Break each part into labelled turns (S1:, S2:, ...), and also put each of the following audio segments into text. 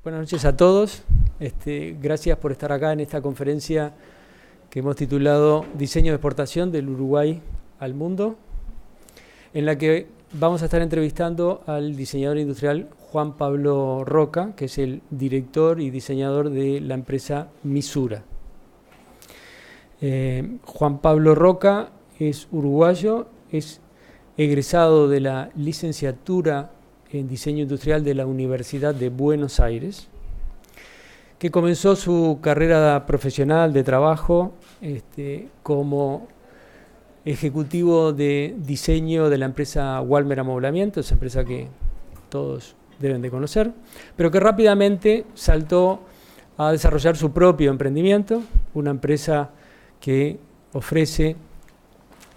S1: Buenas noches a todos. Gracias por estar acá en esta conferencia que hemos titulado Diseño de exportación del Uruguay al mundo, en la que vamos a estar entrevistando al diseñador industrial Juan Pablo Roca, que es el director y diseñador de la empresa Misura. Juan Pablo Roca es uruguayo, es egresado de la licenciatura en Diseño Industrial de la Universidad de Buenos Aires, que comenzó su carrera profesional de trabajo como ejecutivo de diseño de la empresa Walmer Amoblamiento, esa empresa que todos deben de conocer, pero que rápidamente saltó a desarrollar su propio emprendimiento, una empresa que ofrece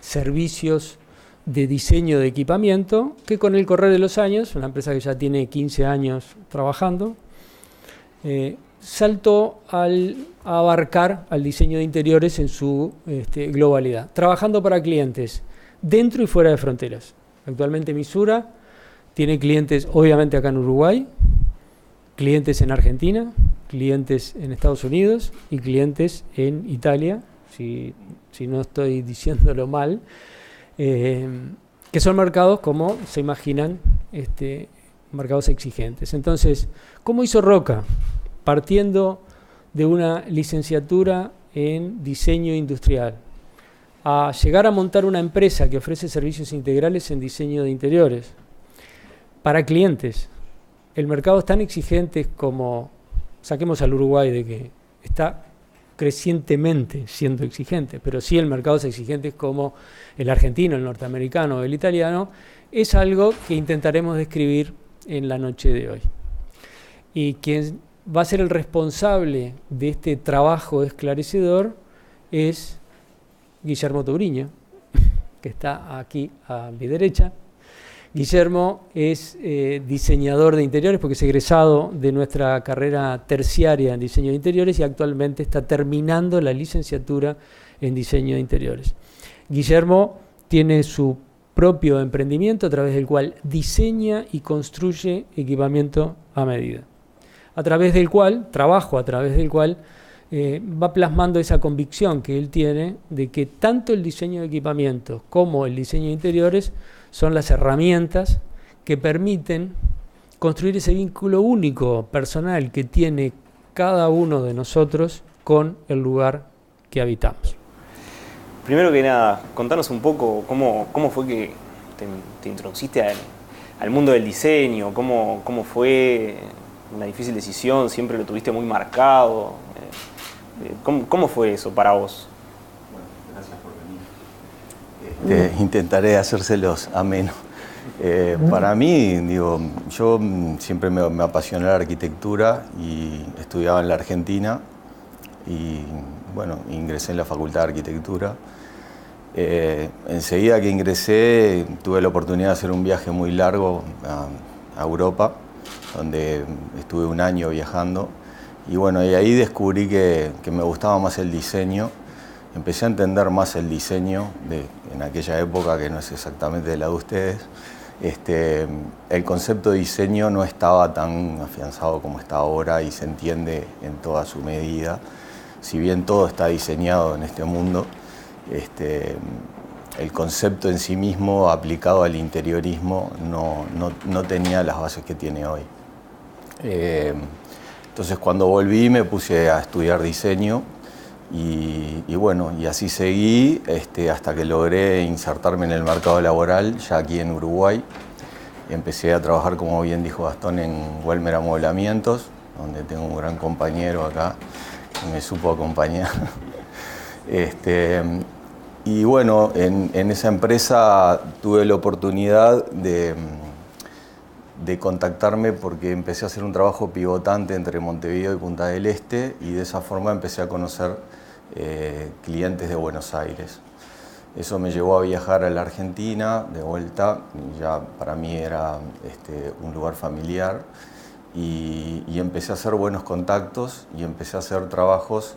S1: servicios de diseño de equipamiento, que con el correr de los años, una empresa que ya tiene 15 años trabajando, saltó a abarcar al diseño de interiores en su globalidad, trabajando para clientes dentro y fuera de fronteras. Actualmente Misura tiene clientes obviamente acá en Uruguay, clientes en Argentina, clientes en Estados Unidos y clientes en Italia, si no estoy diciéndolo mal, que son mercados, como se imaginan, mercados exigentes. Entonces, ¿cómo hizo Roca? Partiendo de una licenciatura en diseño industrial, a llegar a montar una empresa que ofrece servicios integrales en diseño de interiores para clientes. El mercado es tan exigente como, saquemos al Uruguay de que está crecientemente siendo exigente, pero sí el mercado es exigente como el argentino, el norteamericano, el italiano, es algo que intentaremos describir en la noche de hoy. Y quien va a ser el responsable de este trabajo esclarecedor es Guillermo Touriño, que está aquí a mi derecha. Guillermo es diseñador de interiores porque es egresado de nuestra carrera terciaria en diseño de interiores y actualmente está terminando la licenciatura en diseño de interiores. Guillermo tiene su propio emprendimiento a través del cual diseña y construye equipamiento a medida, a través del cual va plasmando esa convicción que él tiene de que tanto el diseño de equipamiento como el diseño de interiores son las herramientas que permiten construir ese vínculo único, personal, que tiene cada uno de nosotros con el lugar que habitamos.
S2: Primero que nada, contanos un poco cómo fue que te introduciste al mundo del diseño, cómo fue una difícil decisión, siempre lo tuviste muy marcado. ¿Cómo fue eso para vos?
S3: Bueno, gracias por venir. Intentaré hacérselos ameno. Para mí, yo siempre me apasioné la arquitectura y estudiaba en la Argentina y bueno, ingresé en la Facultad de Arquitectura. Enseguida que ingresé tuve la oportunidad de hacer un viaje muy largo a Europa, donde estuve un año viajando. Y bueno, y ahí descubrí que me gustaba más el diseño. Empecé a entender más el diseño en aquella época, que no es exactamente de la de ustedes. El concepto de diseño no estaba tan afianzado como está ahora y se entiende en toda su medida. Si bien todo está diseñado en este mundo, el concepto en sí mismo aplicado al interiorismo no tenía las bases que tiene hoy. Entonces cuando volví me puse a estudiar diseño y bueno, y así seguí hasta que logré insertarme en el mercado laboral ya aquí en Uruguay. Empecé a trabajar, como bien dijo Gastón, en Walmer Amoblamientos, donde tengo un gran compañero acá que me supo acompañar. Y bueno, en esa empresa tuve la oportunidad de contactarme porque empecé a hacer un trabajo pivotante entre Montevideo y Punta del Este y de esa forma empecé a conocer clientes de Buenos Aires. Eso me llevó a viajar a la Argentina de vuelta, ya para mí era un lugar familiar y empecé a hacer buenos contactos y empecé a hacer trabajos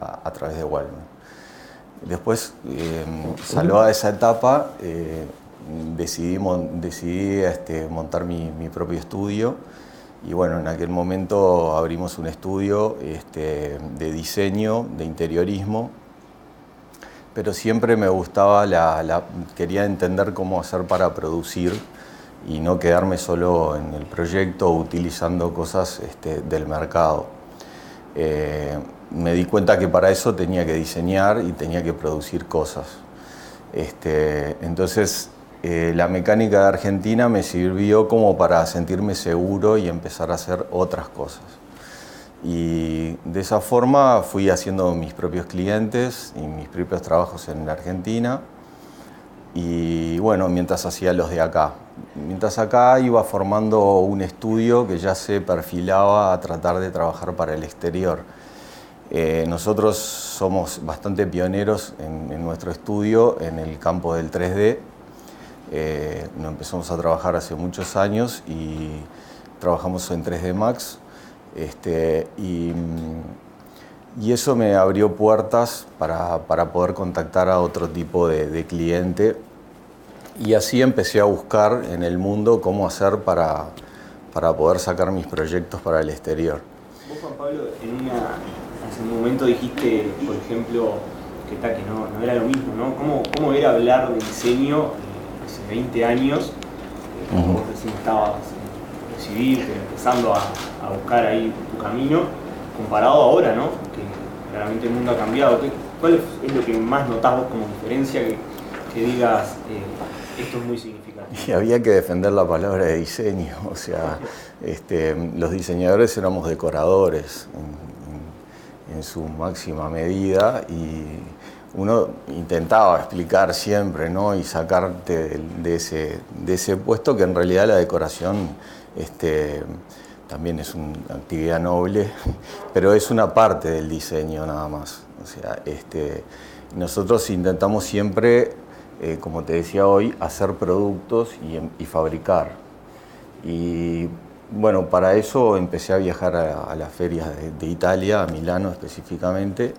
S3: a través de Walmer. Después, salvada esa etapa, decidí montar mi propio estudio Y bueno, en aquel momento abrimos un estudio de diseño, de interiorismo, pero siempre me gustaba, quería entender cómo hacer para producir y no quedarme solo en el proyecto utilizando cosas del mercado. Me di cuenta que para eso tenía que diseñar y tenía que producir cosas. Entonces, la mecánica de Argentina me sirvió como para sentirme seguro y empezar a hacer otras cosas. Y de esa forma fui haciendo mis propios clientes y mis propios trabajos en la Argentina. Y bueno, mientras hacía los de acá. Mientras acá iba formando un estudio que ya se perfilaba a tratar de trabajar para el exterior. Nosotros somos bastante pioneros en nuestro estudio en el campo del 3D. Nos empezamos a trabajar hace muchos años y trabajamos en 3D Max. Y eso me abrió puertas para poder contactar a otro tipo de cliente. Y así empecé a buscar en el mundo cómo hacer para poder sacar mis proyectos para el exterior.
S2: Vos, Juan Pablo, hace un momento dijiste, por ejemplo, que no era lo mismo, ¿no? ¿Cómo era hablar de diseño hace 20 años? Cuando vos recién estabas recibirte, empezando a buscar ahí tu camino, comparado ahora, ¿no? Que claramente el mundo ha cambiado. ¿Cuál es lo que más notás vos como diferencia que digas esto es muy significativo?
S3: Y había que defender la palabra de diseño, o sea, los diseñadores éramos decoradores en su máxima medida y uno intentaba explicar siempre, ¿no? Y sacarte de ese puesto, que en realidad la decoración también es una actividad noble, pero es una parte del diseño nada más. O sea, nosotros intentamos siempre, como te decía hoy, hacer productos y fabricar. Y bueno, para eso empecé a viajar a las ferias de Italia, a Milano específicamente,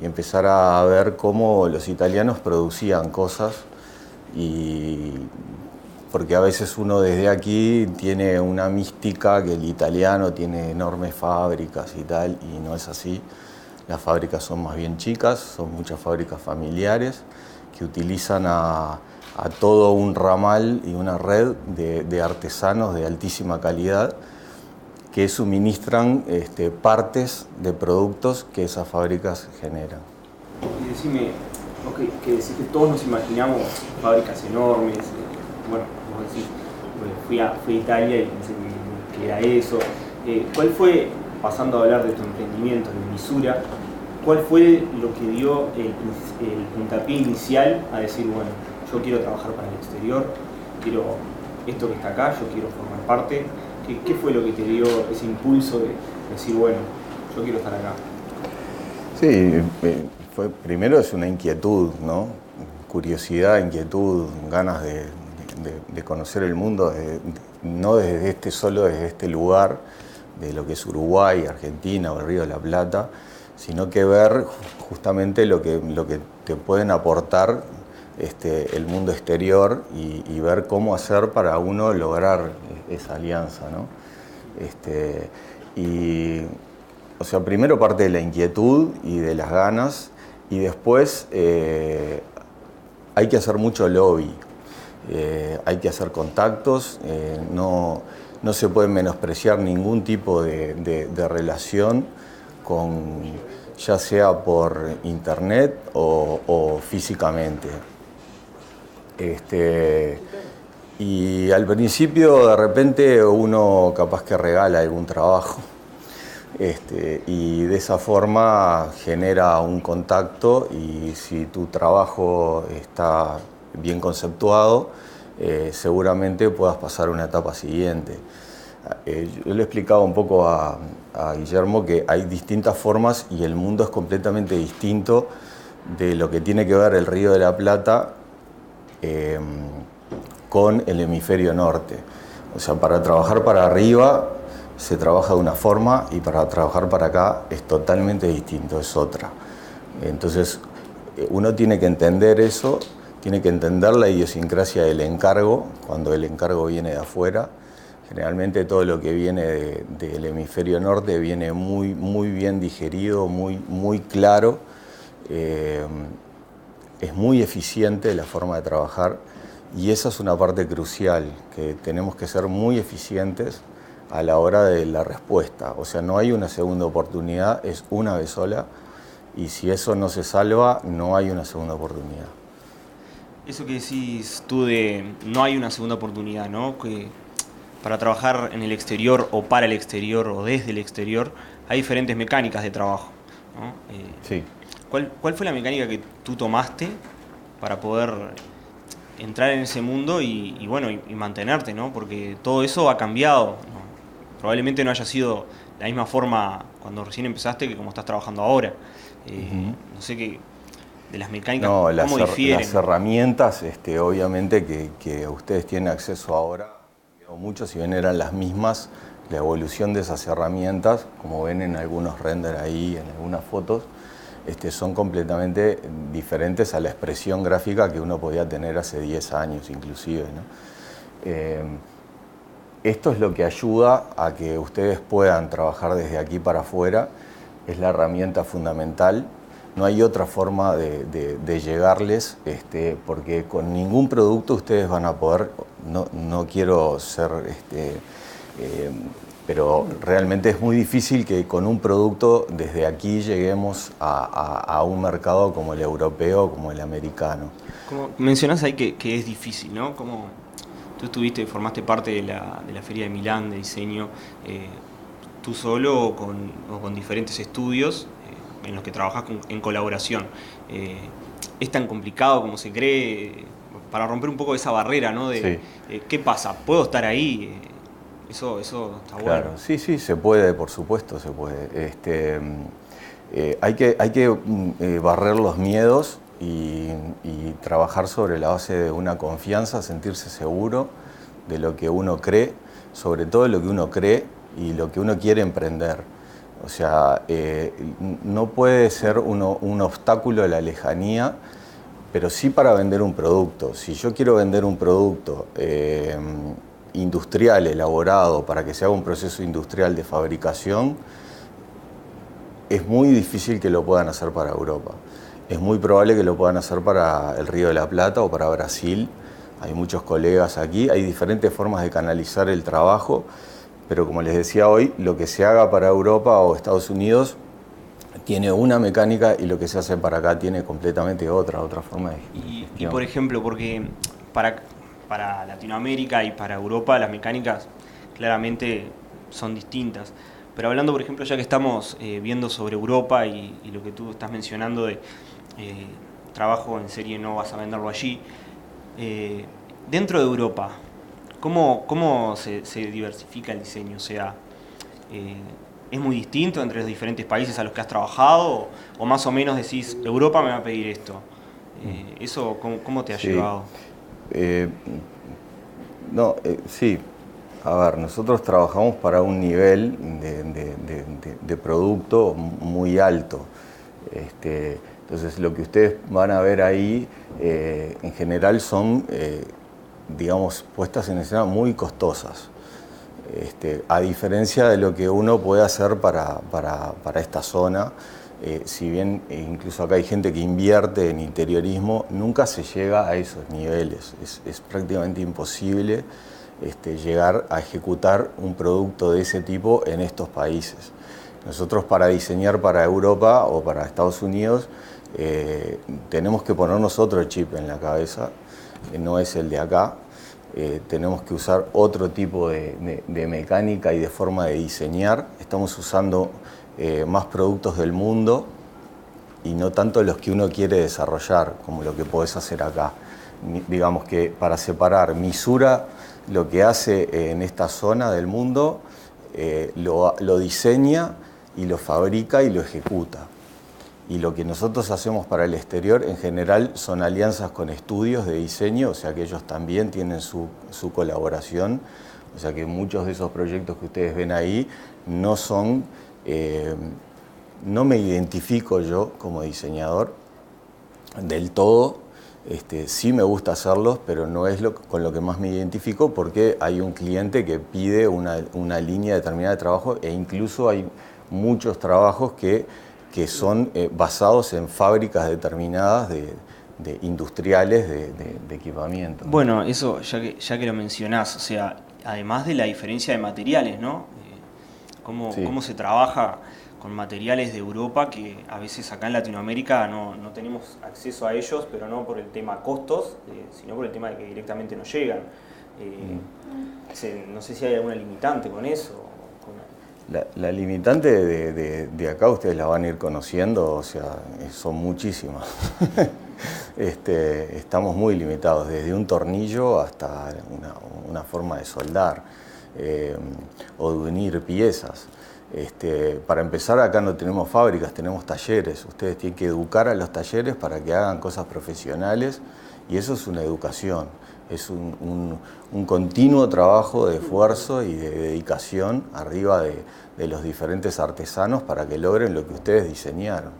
S3: y empezar a ver cómo los italianos producían cosas, porque a veces uno desde aquí tiene una mística que el italiano tiene enormes fábricas y tal, y no es así. Las fábricas son más bien chicas, son muchas fábricas familiares que utilizan a todo un ramal y una red de artesanos de altísima calidad que suministran partes de productos que esas fábricas generan.
S2: Y decime, que decís que todos nos imaginamos fábricas enormes, bueno, vos decís, fui a Italia y pensé que era eso. ¿Cuál fue, pasando a hablar de tu emprendimiento en Misura, cuál fue lo que dio el puntapié inicial a decir, bueno, yo quiero trabajar para el exterior, quiero esto que está acá, yo quiero formar parte? ¿Qué fue lo que te dio ese impulso de decir, bueno, yo quiero estar acá?
S3: Sí, primero es una inquietud, ¿no? Curiosidad, inquietud, ganas de conocer el mundo, no solo desde este lugar, de lo que es Uruguay, Argentina o el Río de la Plata, sino que ver justamente lo que te pueden aportar el mundo exterior y ver cómo hacer para uno lograr esa alianza, ¿no? O sea, primero parte de la inquietud y de las ganas, y después hay que hacer mucho lobby, hay que hacer contactos, no se puede menospreciar ningún tipo de relación, ya sea por internet o físicamente. Y al principio de repente uno capaz que regala algún trabajo, y de esa forma genera un contacto, y si tu trabajo está bien conceptuado, seguramente puedas pasar a una etapa siguiente. Yo le he explicado un poco a Guillermo que hay distintas formas y el mundo es completamente distinto de lo que tiene que ver el Río de la Plata con el hemisferio norte. O sea, para trabajar para arriba se trabaja de una forma y para trabajar para acá es totalmente distinto, es otra. Entonces uno tiene que entender eso, tiene que entender la idiosincrasia del encargo, cuando el encargo viene de afuera, Generalmente todo lo que viene del hemisferio norte viene muy bien digerido, muy claro. Es muy eficiente la forma de trabajar y esa es una parte crucial, que tenemos que ser muy eficientes a la hora de la respuesta. O sea, no hay una segunda oportunidad, es una vez sola, y si eso no se salva, no hay una segunda oportunidad.
S2: Eso que decís tú de no hay una segunda oportunidad, ¿no? Que para trabajar en el exterior o para el exterior o desde el exterior hay diferentes mecánicas de trabajo, ¿no?
S3: Sí.
S2: ¿Cuál fue la mecánica que tú tomaste para poder entrar en ese mundo y mantenerte, ¿no? Porque todo eso ha cambiado, ¿no? Probablemente no haya sido la misma forma cuando recién empezaste que como estás trabajando ahora. No sé qué de las mecánicas,
S3: No,
S2: ¿cómo difieren?
S3: las herramientas, obviamente que ustedes tienen acceso ahora, mucho, si bien eran las mismas, la evolución de esas herramientas, como ven en algunos renders ahí, en algunas fotos, son completamente diferentes a la expresión gráfica que uno podía tener hace 10 años inclusive, ¿no? Esto es lo que ayuda a que ustedes puedan trabajar desde aquí para afuera, es la herramienta fundamental. No hay otra forma de llegarles, porque con ningún producto ustedes van a poder, no quiero ser, pero realmente es muy difícil que con un producto desde aquí lleguemos a un mercado como el europeo, como el americano.
S2: Como mencionás ahí que es difícil, ¿no? Como tú formaste parte de la Feria de Milán de diseño, tú solo o con diferentes estudios en los que trabajas en colaboración. ¿Es tan complicado como se cree? Para romper un poco esa barrera, ¿no? De ¿qué pasa? ¿Puedo estar ahí? Eso está bueno.
S3: Claro, sí, se puede, por supuesto se puede. Hay que barrer los miedos y trabajar sobre la base de una confianza, sentirse seguro de lo que uno cree, sobre todo lo que uno cree y lo que uno quiere emprender. O sea, no puede ser un obstáculo la lejanía, pero sí para vender un producto. Si yo quiero vender un producto industrial, elaborado, para que se haga un proceso industrial de fabricación, es muy difícil que lo puedan hacer para Europa. Es muy probable que lo puedan hacer para el Río de la Plata o para Brasil. Hay muchos colegas aquí, hay diferentes formas de canalizar el trabajo, pero como les decía hoy, lo que se haga para Europa o Estados Unidos tiene una mecánica y lo que se hace para acá tiene completamente otra forma de gestión.
S2: Y por ejemplo, porque para Latinoamérica y para Europa las mecánicas claramente son distintas. Pero hablando, por ejemplo, ya que estamos viendo sobre Europa y lo que tú estás mencionando de trabajo en serie, no vas a venderlo allí, dentro de Europa, ¿cómo se diversifica el diseño? O sea, ¿es muy distinto entre los diferentes países a los que has trabajado? ¿O más o menos decís, Europa me va a pedir esto? ¿Eso cómo te ha llevado?
S3: Sí. A ver, nosotros trabajamos para un nivel de producto muy alto. Entonces, lo que ustedes van a ver ahí, en general son, digamos, puestas en escena muy costosas. A diferencia de lo que uno puede hacer para esta zona, si bien incluso acá hay gente que invierte en interiorismo, nunca se llega a esos niveles. Es prácticamente imposible llegar a ejecutar un producto de ese tipo en estos países. Nosotros para diseñar para Europa o para Estados Unidos tenemos que ponernos otro chip en la cabeza, no es el de acá. Tenemos que usar otro tipo de mecánica y de forma de diseñar. Estamos usando más productos del mundo y no tanto los que uno quiere desarrollar, como lo que podés hacer acá. Digamos que para separar Misura, lo que hace en esta zona del mundo, lo diseña y lo fabrica y lo ejecuta. Y lo que nosotros hacemos para el exterior, en general, son alianzas con estudios de diseño, o sea que ellos también tienen su colaboración. O sea que muchos de esos proyectos que ustedes ven ahí no son... no me identifico yo como diseñador del todo, Sí me gusta hacerlos, pero no es con lo que más me identifico, porque hay un cliente que pide una línea determinada de trabajo, e incluso hay muchos trabajos que son basados en fábricas determinadas de industriales de equipamiento.
S2: Bueno, eso ya que lo mencionás, o sea, además de la diferencia de materiales, ¿no? ¿Cómo se trabaja con materiales de Europa que a veces acá en Latinoamérica no tenemos acceso a ellos, pero no por el tema costos, sino por el tema de que directamente no llegan? No sé si hay alguna limitante con eso.
S3: La limitante de acá ustedes la van a ir conociendo, o sea, son muchísimas. Estamos muy limitados, desde un tornillo hasta una forma de soldar o de unir piezas. Para empezar, acá no tenemos fábricas, tenemos talleres. Ustedes tienen que educar a los talleres para que hagan cosas profesionales, y eso es una educación. Es un continuo trabajo de esfuerzo y de dedicación arriba de los diferentes artesanos para que logren lo que ustedes diseñaron.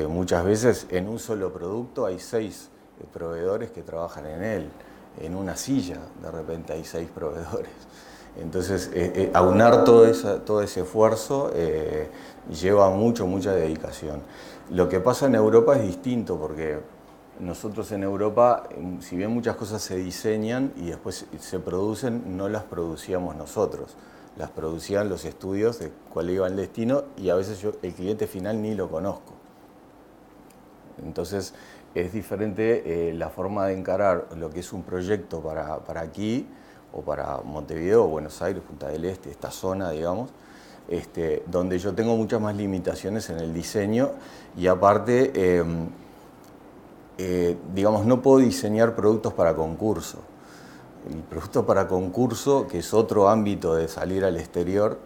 S3: Muchas veces en un solo producto hay 6 proveedores que trabajan en él. En una silla, de repente hay 6 proveedores. Entonces, aunar todo ese esfuerzo lleva mucha dedicación. Lo que pasa en Europa es distinto, porque nosotros en Europa, si bien muchas cosas se diseñan y después se producen, no las producíamos nosotros. Las producían los estudios de cuál iba el destino, y a veces yo el cliente final ni lo conozco. Entonces es diferente la forma de encarar lo que es un proyecto para aquí, o para Montevideo, Buenos Aires, Punta del Este, esta zona, digamos, donde yo tengo muchas más limitaciones en el diseño, y aparte, digamos, no puedo diseñar productos para concurso. El producto para concurso, que es otro ámbito de salir al exterior,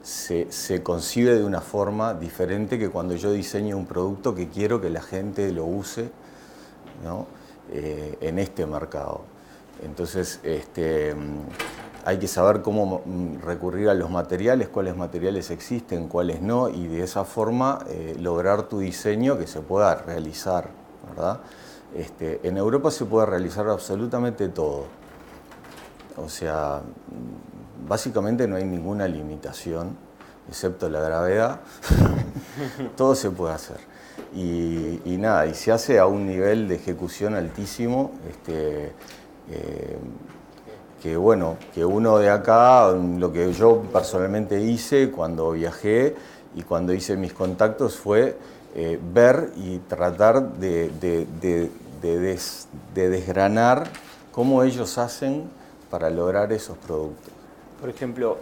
S3: se concibe de una forma diferente que cuando yo diseño un producto que quiero que la gente lo use, ¿no? En este mercado. Entonces, hay que saber cómo recurrir a los materiales, cuáles materiales existen, cuáles no, y de esa forma lograr tu diseño que se pueda realizar, ¿verdad? En Europa se puede realizar absolutamente todo. O sea, básicamente no hay ninguna limitación, excepto la gravedad. Todo se puede hacer. Y nada, y se hace a un nivel de ejecución altísimo, que bueno, que uno de acá, lo que yo personalmente hice cuando viajé y cuando hice mis contactos fue ver y tratar de desgranar cómo ellos hacen para lograr esos productos.
S2: Por ejemplo,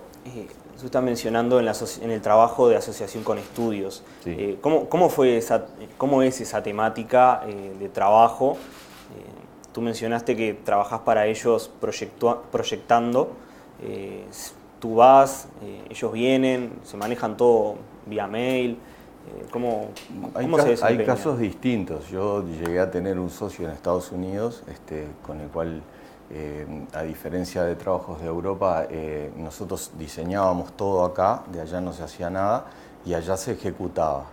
S2: tú estás mencionando en el trabajo de asociación con estudios.
S3: Sí.
S2: ¿Cómo es esa temática de trabajo? Tú mencionaste que trabajás para ellos proyectando. Tú vas, ellos vienen, se manejan todo vía mail. ¿Cómo se desempeña?
S3: Hay casos distintos. Yo llegué a tener un socio en Estados Unidos, con el cual, a diferencia de trabajos de Europa, nosotros diseñábamos todo acá, de allá no se hacía nada y allá se ejecutaba.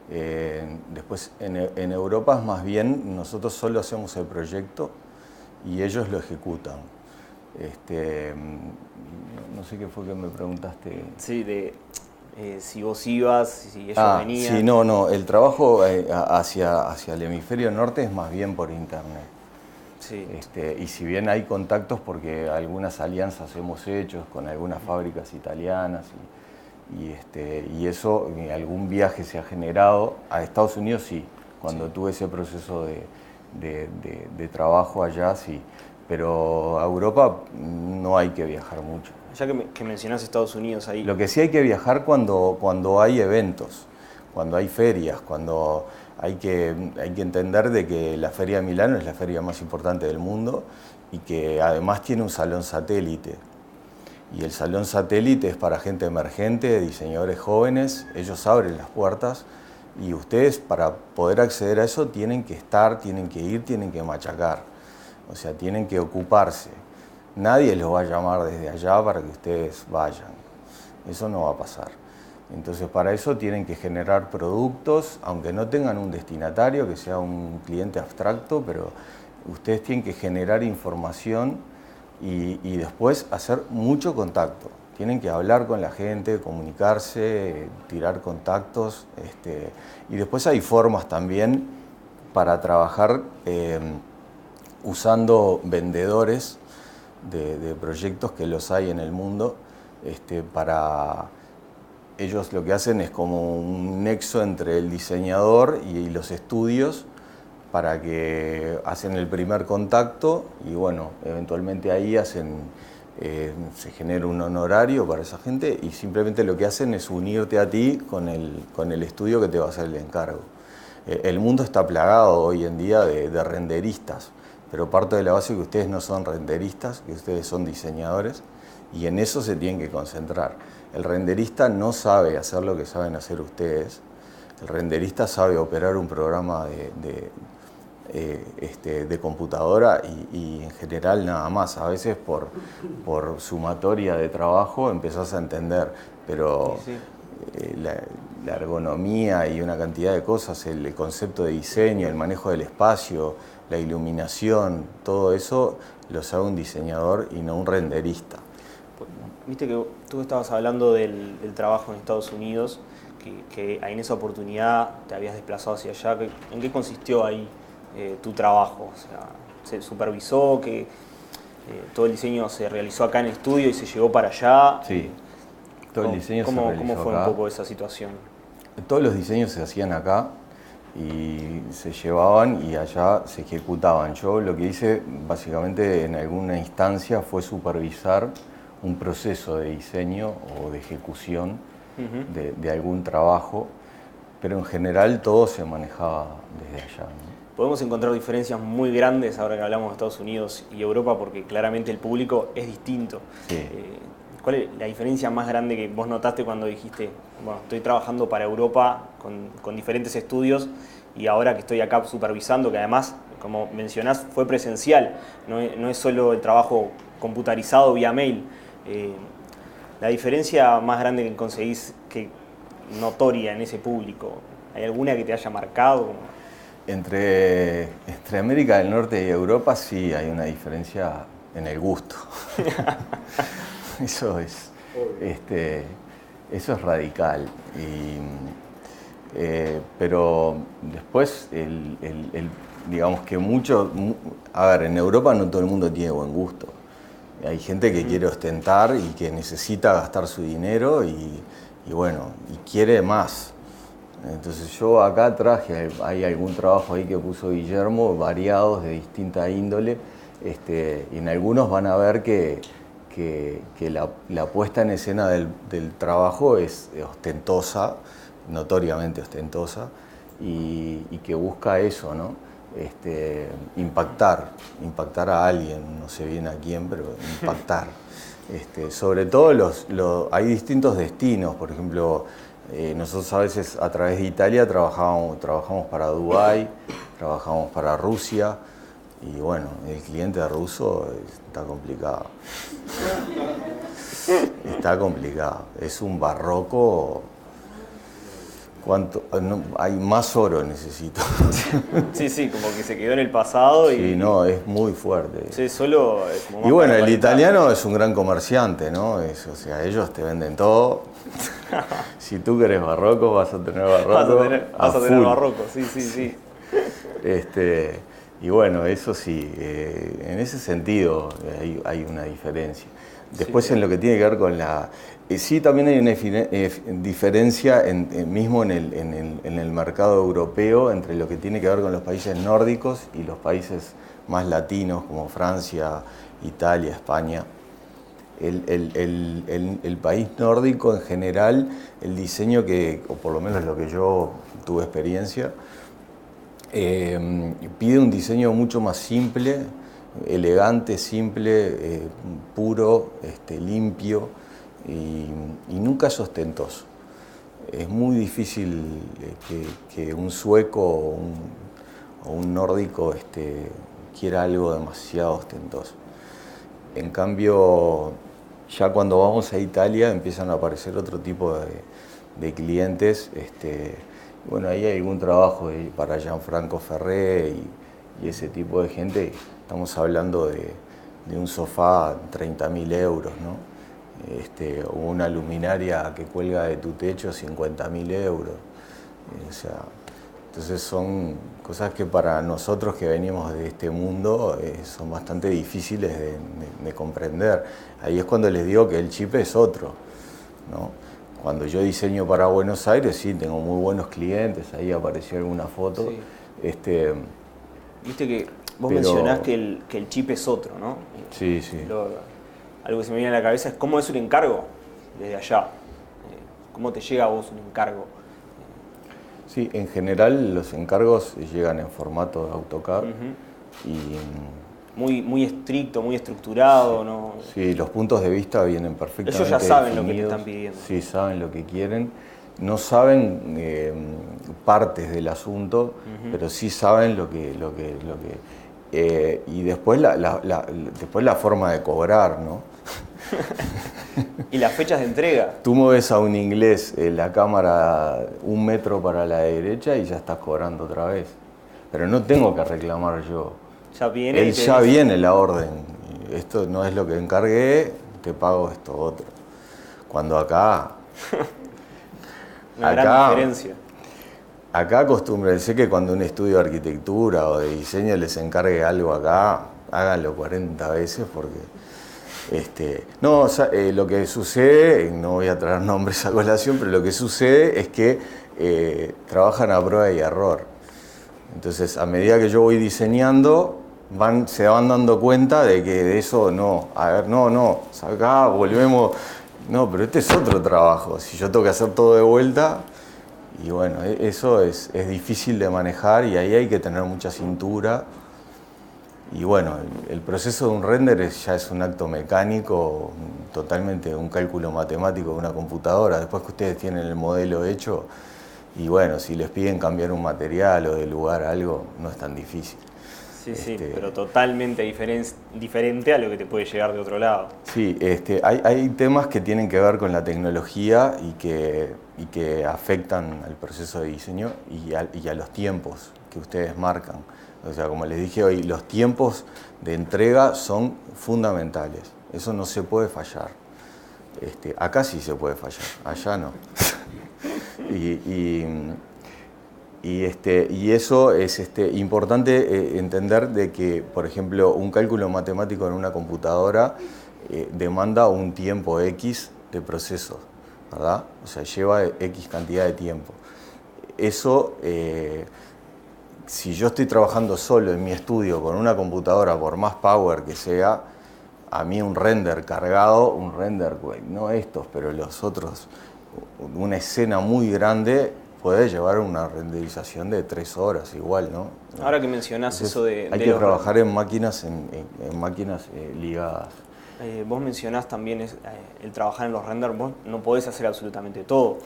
S3: Después en Europa es más bien, nosotros solo hacemos el proyecto y ellos lo ejecutan. No sé qué fue que me preguntaste.
S2: Sí, si vos ibas, si ellos venían.
S3: Sí, no, el trabajo hacia el hemisferio norte es más bien por internet.
S2: Sí.
S3: Y si bien hay contactos, porque algunas alianzas hemos hecho con algunas fábricas italianas y eso, algún viaje se ha generado. A Estados Unidos sí, cuando tuve ese proceso de trabajo allá sí, pero a Europa no hay que viajar mucho.
S2: Ya que mencionás Estados Unidos ahí.
S3: Lo que sí hay que viajar cuando hay eventos, cuando hay ferias, cuando hay que entender de que la Feria de Milano es la feria más importante del mundo y que además tiene un salón satélite. Y el salón satélite es para gente emergente, diseñadores jóvenes, ellos abren las puertas y ustedes, para poder acceder a eso, tienen que estar, tienen que ir, tienen que machacar. O sea, tienen que ocuparse. Nadie los va a llamar desde allá para que ustedes vayan. Eso no va a pasar. Entonces para eso tienen que generar productos, aunque no tengan un destinatario, que sea un cliente abstracto, pero ustedes tienen que generar información y después hacer mucho contacto. Tienen que hablar con la gente, comunicarse, tirar contactos. Y después hay formas también para trabajar usando vendedores de proyectos que los hay en el mundo. Para ellos lo que hacen es como un nexo entre el diseñador y los estudios, para que hacen el primer contacto y bueno, eventualmente ahí se genera un honorario para esa gente y simplemente lo que hacen es unirte a ti con el estudio que te va a hacer el encargo. El mundo está plagado hoy en día de renderistas, pero parte de la base es que ustedes no son renderistas, que ustedes son diseñadores y en eso se tienen que concentrar. El renderista no sabe hacer lo que saben hacer ustedes, el renderista sabe operar un programa de computadora y en general nada más. A veces por sumatoria de trabajo empezás a entender, pero sí. La ergonomía y una cantidad de cosas, el concepto de diseño, el manejo del espacio, la iluminación, todo eso lo sabe un diseñador y no un renderista.
S2: Viste que tú estabas hablando del trabajo en Estados Unidos, que en esa oportunidad te habías desplazado hacia allá. ¿En qué consistió ahí tu trabajo? O sea, ¿se supervisó que todo el diseño se realizó acá en el estudio y se llevó para allá?
S3: Sí, todo el diseño se realizó
S2: ¿Cómo fue
S3: acá.
S2: Un poco esa situación?
S3: Todos los diseños se hacían acá y se llevaban y allá se ejecutaban. Yo lo que hice básicamente en alguna instancia fue supervisar un proceso de diseño o de ejecución de algún trabajo, pero en general todo se manejaba desde allá, ¿no?
S2: Podemos encontrar diferencias muy grandes ahora que hablamos de Estados Unidos y Europa, porque claramente el público es distinto.
S3: Sí.
S2: ¿Cuál es la diferencia más grande que vos notaste cuando dijiste, bueno, estoy trabajando para Europa con diferentes estudios y ahora que estoy acá supervisando, que además, como mencionás, fue presencial, no es solo el trabajo computarizado vía mail? La diferencia más grande que conseguís, que notoria en ese público, ¿hay alguna que te haya marcado?
S3: Entre América del Norte y Europa sí hay una diferencia en el gusto. Eso es radical. Pero después, digamos que a ver, en Europa no todo el mundo tiene buen gusto. Hay gente que quiere ostentar y que necesita gastar su dinero y bueno, y quiere más. Entonces yo acá hay algún trabajo ahí que puso Guillermo, variados de distinta índole, y en algunos van a ver que la puesta en escena del trabajo es ostentosa, notoriamente ostentosa, y que busca eso, ¿no? Impactar a alguien, no sé bien a quién, pero impactar. Sobre todo hay distintos destinos, por ejemplo, nosotros a veces a través de Italia trabajamos para Dubái, trabajamos para Rusia y bueno, el cliente ruso está complicado. Está complicado, es un barroco. Hay más oro necesito.
S2: Sí, como que se quedó en el pasado.
S3: Sí, no, es muy fuerte.
S2: Sí, solo como
S3: y bueno, el italiano es un gran comerciante, ¿no? O sea, ellos te venden todo. Si tú querés barroco, vas a tener barroco.
S2: Vas a tener barroco, sí.
S3: Y bueno, eso sí, en ese sentido hay una diferencia. Después en lo que tiene que ver con sí, también hay una diferencia mismo en el mercado europeo entre lo que tiene que ver con los países nórdicos y los países más latinos como Francia, Italia, España. El país nórdico en general, el diseño o por lo menos lo que yo tuve experiencia, pide un diseño mucho más simple, elegante, simple, puro, limpio y nunca es ostentoso. Es muy difícil que un sueco o un nórdico quiera algo demasiado ostentoso. En cambio, ya cuando vamos a Italia empiezan a aparecer otro tipo de clientes. Bueno, ahí hay algún trabajo para Gianfranco Ferré y ese tipo de gente. Estamos hablando de un sofá 30.000 euros, ¿no? O una luminaria que cuelga de tu techo 50.000 euros. O sea, entonces son cosas que para nosotros que venimos de este mundo son bastante difíciles de comprender. Ahí es cuando les digo que el chip es otro, ¿no? Cuando yo diseño para Buenos Aires, sí, tengo muy buenos clientes, ahí apareció alguna foto.
S2: Sí. Viste que vos mencionás que el chip es otro, ¿no?
S3: Sí, sí.
S2: Algo que se me viene a la cabeza es cómo es un encargo desde allá. ¿Cómo te llega a vos un encargo?
S3: Sí, en general los encargos llegan en formato de AutoCAD. Y
S2: muy estricto, muy estructurado,
S3: sí,
S2: ¿no?
S3: Sí, los puntos de vista vienen perfectamente
S2: ellos ya saben
S3: definidos.
S2: Lo que te están pidiendo.
S3: Sí, saben lo que quieren. No saben partes del asunto, pero sí saben lo que y después después la forma de cobrar, ¿no?
S2: ¿Y las fechas de entrega?
S3: Tú mueves a un inglés la cámara 1 metro para la derecha y ya estás cobrando otra vez. Pero no tengo que reclamar yo.
S2: Ya viene.
S3: Él ya viene la orden. Esto no es lo que encargué, te pago esto otro. Cuando acá...
S2: Una gran diferencia.
S3: Acá acostúmbrense que cuando un estudio de arquitectura o de diseño les encargue algo acá, háganlo 40 veces porque... lo que sucede, no voy a traer nombres a colación, pero lo que sucede es que trabajan a prueba y error. Entonces, a medida que yo voy diseñando, se van dando cuenta de que de eso no, acá volvemos, no, pero este es otro trabajo, si yo tengo que hacer todo de vuelta, y bueno, eso es difícil de manejar y ahí hay que tener mucha cintura. Y bueno, el proceso de un render ya es un acto mecánico, totalmente un cálculo matemático de una computadora. Después que ustedes tienen el modelo hecho, y bueno, si les piden cambiar un material o de lugar algo, no es tan difícil.
S2: Sí, pero totalmente diferente a lo que te puede llegar de otro lado.
S3: Sí, hay temas que tienen que ver con la tecnología y que afectan al proceso de diseño y a los tiempos que ustedes marcan. O sea, como les dije hoy, los tiempos de entrega son fundamentales. Eso no se puede fallar. Acá sí se puede fallar, allá no. Y eso es importante entender de que, por ejemplo, un cálculo matemático en una computadora demanda un tiempo X de proceso, ¿verdad? O sea, lleva X cantidad de tiempo. Eso... si yo estoy trabajando solo en mi estudio con una computadora, por más power que sea, a mí un render cargado, no estos, pero los otros, una escena muy grande puede llevar una renderización de 3 horas igual, ¿no?
S2: Ahora que mencionás eso de...
S3: Hay que trabajar en máquinas, en máquinas ligadas.
S2: Vos mencionás también el trabajar en los renders, vos no podés hacer absolutamente todo.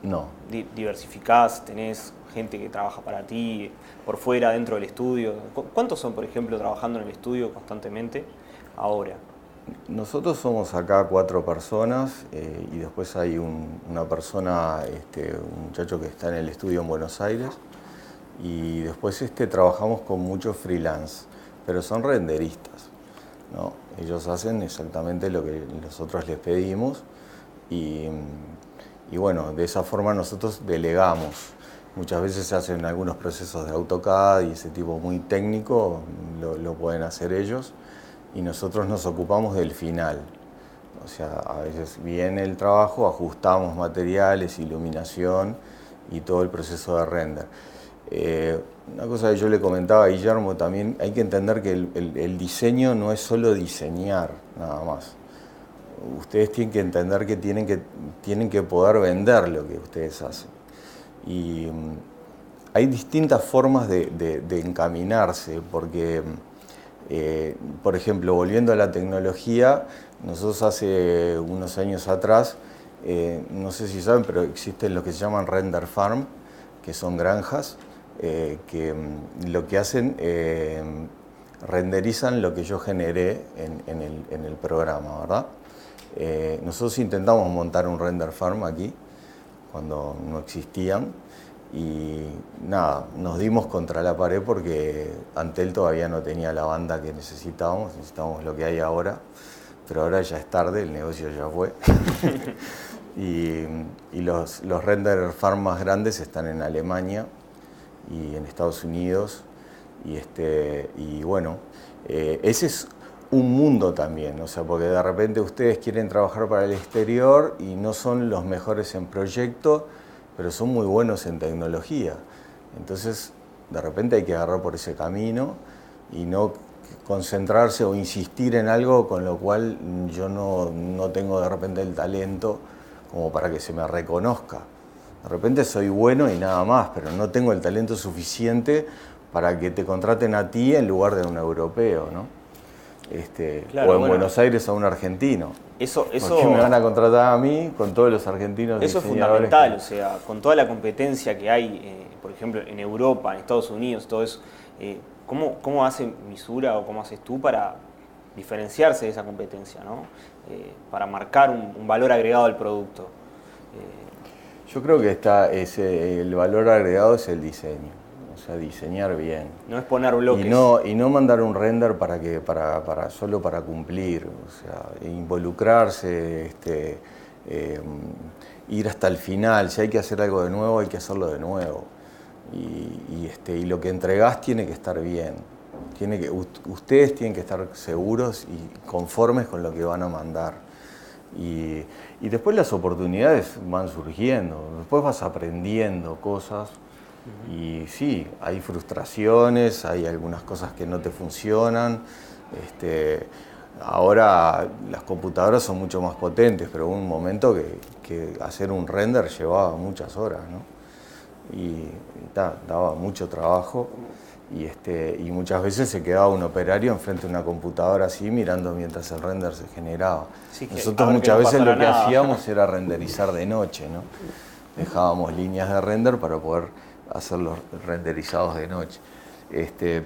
S3: No.
S2: Diversificás, tenés gente que trabaja para ti, por fuera, dentro del estudio. ¿Cuántos son, por ejemplo, trabajando en el estudio constantemente ahora?
S3: Nosotros somos acá 4 personas y después hay una persona, un muchacho que está en el estudio en Buenos Aires y después trabajamos con muchos freelance, pero son renderistas, ¿no? Ellos hacen exactamente lo que nosotros les pedimos y bueno, de esa forma nosotros delegamos. Muchas veces se hacen algunos procesos de AutoCAD y ese tipo muy técnico, lo pueden hacer ellos y nosotros nos ocupamos del final. O sea, a veces viene el trabajo, ajustamos materiales, iluminación y todo el proceso de render. Una cosa que yo le comentaba a Guillermo también, hay que entender que el diseño no es solo diseñar nada más. Ustedes tienen que entender que tienen que poder vender lo que ustedes hacen. Y hay distintas formas de encaminarse, porque, por ejemplo, volviendo a la tecnología, nosotros hace unos años atrás, no sé si saben, pero existen lo que se llaman render farm, que son granjas, que lo que hacen, renderizan lo que yo generé en el programa, ¿verdad? Nosotros intentamos montar un render farm aquí, cuando no existían. Y nada, nos dimos contra la pared porque Antel todavía no tenía la banda que necesitábamos lo que hay ahora, pero ahora ya es tarde, el negocio ya fue. y los render farm más grandes están en Alemania y en Estados Unidos, y bueno, ese es un mundo también, o sea, porque de repente ustedes quieren trabajar para el exterior y no son los mejores en proyecto, pero son muy buenos en tecnología. Entonces, de repente hay que agarrar por ese camino y no concentrarse o insistir en algo con lo cual yo no tengo de repente el talento como para que se me reconozca. De repente soy bueno y nada más, pero no tengo el talento suficiente para que te contraten a ti en lugar de un europeo, ¿no?
S2: Claro,
S3: o en Buenos Aires a un argentino.
S2: Eso
S3: ¿Por qué me van a contratar a mí con todos los argentinos
S2: eso es
S3: diseñadores?
S2: fundamental, o sea, con toda la competencia que hay, por ejemplo, en Europa, en Estados Unidos, todo eso, ¿cómo hace Misura o cómo haces tú para diferenciarse de esa competencia, ¿no? Para marcar un valor agregado al producto?
S3: Yo creo que el valor agregado es el diseño, o sea, diseñar bien.
S2: No es poner bloques.
S3: Y no mandar un render solo para cumplir, o sea, involucrarse, ir hasta el final. Si hay que hacer algo de nuevo, hay que hacerlo de nuevo. Y lo que entregás tiene que estar bien. Ustedes tienen que estar seguros y conformes con lo que van a mandar. Y después las oportunidades van surgiendo, después vas aprendiendo cosas. Y sí, hay frustraciones, hay algunas cosas que no te funcionan. Ahora las computadoras son mucho más potentes, pero hubo un momento que hacer un render llevaba muchas horas, ¿no? Y daba mucho trabajo. Y muchas veces se quedaba un operario enfrente de una computadora así mirando mientras el render se generaba.
S2: Sí,
S3: nosotros muchas veces lo que hacíamos era renderizar de noche, ¿no? Dejábamos líneas de render para poder hacer los renderizados de noche.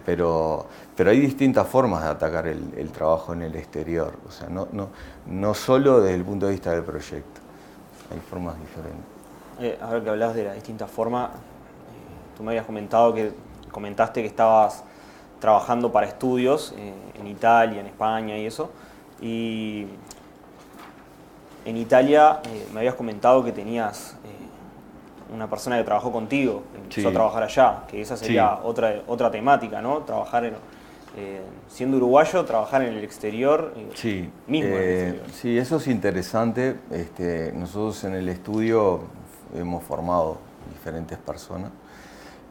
S3: Pero hay distintas formas de atacar el trabajo en el exterior, o sea, no solo desde el punto de vista del proyecto, hay formas diferentes.
S2: Ahora que hablas de las distintas formas, tú me habías comentaste que estabas trabajando para estudios en Italia, en España y eso, y en Italia me habías comentado que tenías una persona que trabajó contigo, empezó a trabajar allá, que esa sería otra temática, ¿no? Trabajar siendo uruguayo, trabajar en el exterior, mismo en el exterior.
S3: Sí, eso es interesante. Nosotros en el estudio hemos formado diferentes personas.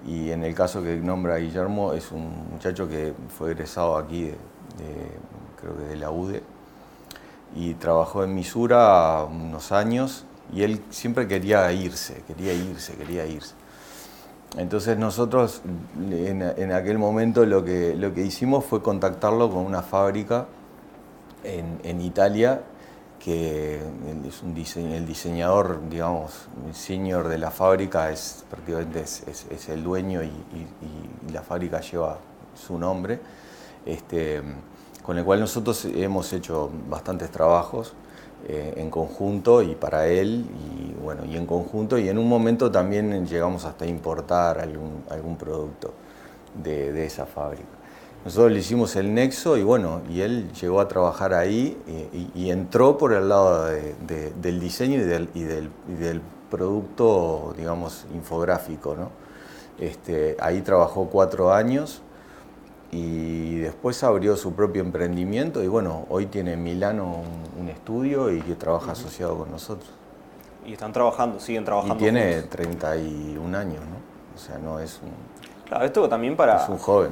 S3: Y en el caso que nombra Guillermo, es un muchacho que fue egresado aquí, creo que de la UDE, y trabajó en Misura unos años, y él siempre quería irse. Entonces nosotros en aquel momento lo que hicimos fue contactarlo con una fábrica en Italia, que es el diseñador, digamos, senior de la fábrica, prácticamente es el dueño y la fábrica lleva su nombre, con el cual nosotros hemos hecho bastantes trabajos en conjunto y para él, y en conjunto, y en un momento también llegamos hasta importar algún producto de esa fábrica. Nosotros le hicimos el nexo y él llegó a trabajar ahí y entró por el lado del diseño y del producto, digamos, infográfico, ¿no? Ahí trabajó 4 años y después abrió su propio emprendimiento y hoy tiene en Milano un estudio y que trabaja asociado con nosotros.
S2: Y siguen trabajando.
S3: Y tiene
S2: juntos.
S3: 31 años, ¿no? O sea, no es un...
S2: Claro, esto también
S3: Es un joven.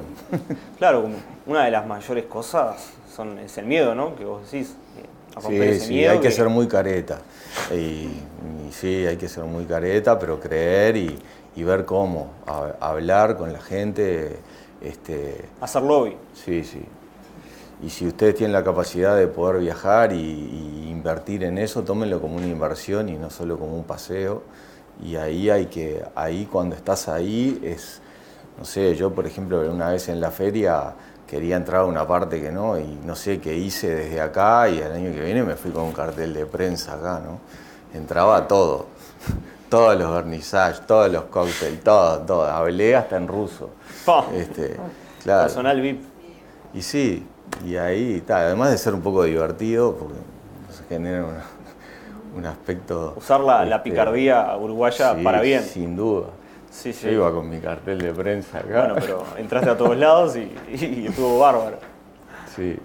S2: Claro, una de las mayores cosas es el miedo, ¿no? Que vos decís, a romper ese miedo.
S3: Hay que ser muy careta. Y sí, hay que ser muy careta, pero creer y ver cómo, hablar con la gente.
S2: Hacer lobby.
S3: Sí. Y si ustedes tienen la capacidad de poder viajar y invertir en eso, tómenlo como una inversión y no solo como un paseo. Y ahí cuando estás ahí es... No sé, yo por ejemplo una vez en la feria quería entrar a una parte que no, y no sé qué hice desde acá, y el año que viene me fui con un cartel de prensa acá, ¿no? Entraba todo todos los vernissages, todos los cócteles, todo. Hablé hasta en ruso.
S2: Pa.
S3: Claro.
S2: Personal VIP.
S3: Y sí, y ahí está. Además de ser un poco divertido, porque se genera un aspecto...
S2: Usar la picardía uruguaya
S3: sí,
S2: para bien.
S3: Sin duda.
S2: Sí.
S3: Yo iba con mi cartel de prensa acá.
S2: Bueno, pero entraste a todos lados y estuvo bárbaro.
S3: Sí.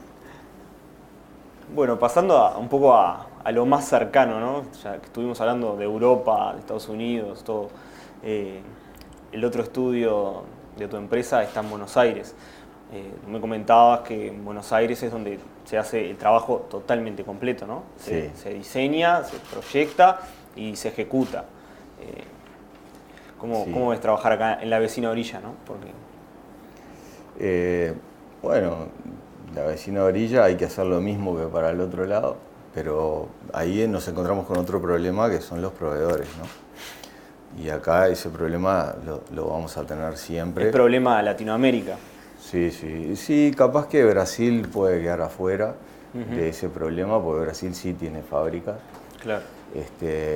S2: Bueno, pasando un poco a lo más cercano, ¿no? Ya que estuvimos hablando de Europa, de Estados Unidos, todo. El otro estudio de tu empresa está en Buenos Aires. Me comentabas que en Buenos Aires es donde se hace el trabajo totalmente completo, ¿no?
S3: Sí.
S2: Se diseña, se proyecta y se ejecuta. ¿Cómo es trabajar acá en la vecina orilla, no? Porque...
S3: bueno, la vecina orilla hay que hacer lo mismo que para el otro lado, pero ahí nos encontramos con otro problema que son los proveedores, ¿no? Y acá ese problema lo vamos a tener siempre.
S2: ¿Es problema de Latinoamérica?
S3: Sí, capaz que Brasil puede quedar afuera de ese problema, porque Brasil sí tiene fábricas.
S2: Claro.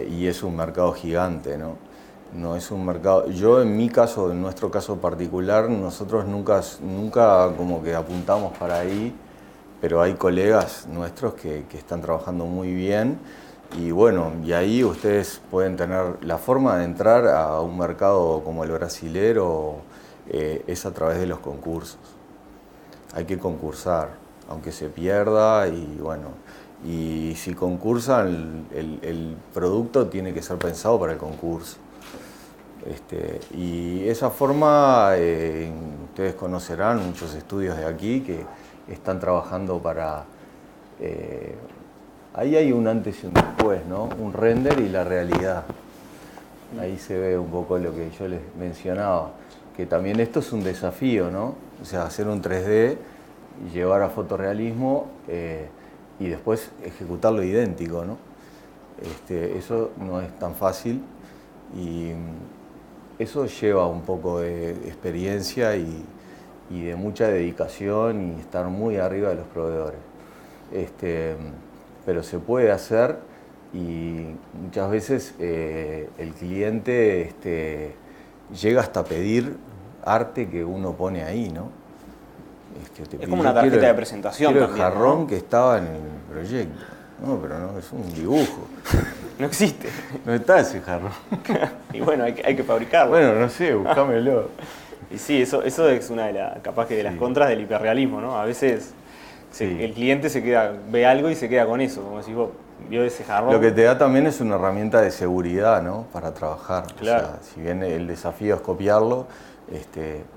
S3: Y es un mercado gigante, ¿no? No es un mercado... Yo en mi caso, en nuestro caso particular, nosotros nunca como que apuntamos para ahí, pero hay colegas nuestros que están trabajando muy bien y bueno, y ahí ustedes pueden tener la forma de entrar a un mercado como el brasilero es a través de los concursos. Hay que concursar, aunque se pierda y bueno, y si concursan el producto tiene que ser pensado para el concurso. Y esa forma, ustedes conocerán muchos estudios de aquí que están trabajando para... ahí hay un antes y un después, ¿no? Un render y la realidad. Ahí se ve un poco lo que yo les mencionaba, que también esto es un desafío, ¿no? O sea, hacer un 3D y llevar a fotorrealismo y después ejecutarlo idéntico, ¿no? Eso no es tan fácil y eso lleva un poco de experiencia y de mucha dedicación y estar muy arriba de los proveedores. Pero se puede hacer y muchas veces el cliente llega hasta pedir arte que uno pone ahí, ¿no?
S2: Es como una tarjeta de presentación
S3: quiero
S2: también,
S3: el jarrón,
S2: ¿no?
S3: que estaba en el proyecto. No, pero no, es un dibujo.
S2: No existe.
S3: No está ese jarrón.
S2: Y bueno, hay que fabricarlo.
S3: Bueno, no sé, buscámelo.
S2: Y sí, eso es una de las contras del hiperrealismo, ¿no? A veces el cliente ve algo y se queda con eso, como decís vos, vio ese jarrón.
S3: Lo que te da también es una herramienta de seguridad, ¿no? Para trabajar.
S2: Claro.
S3: O sea, si bien el desafío es copiarlo,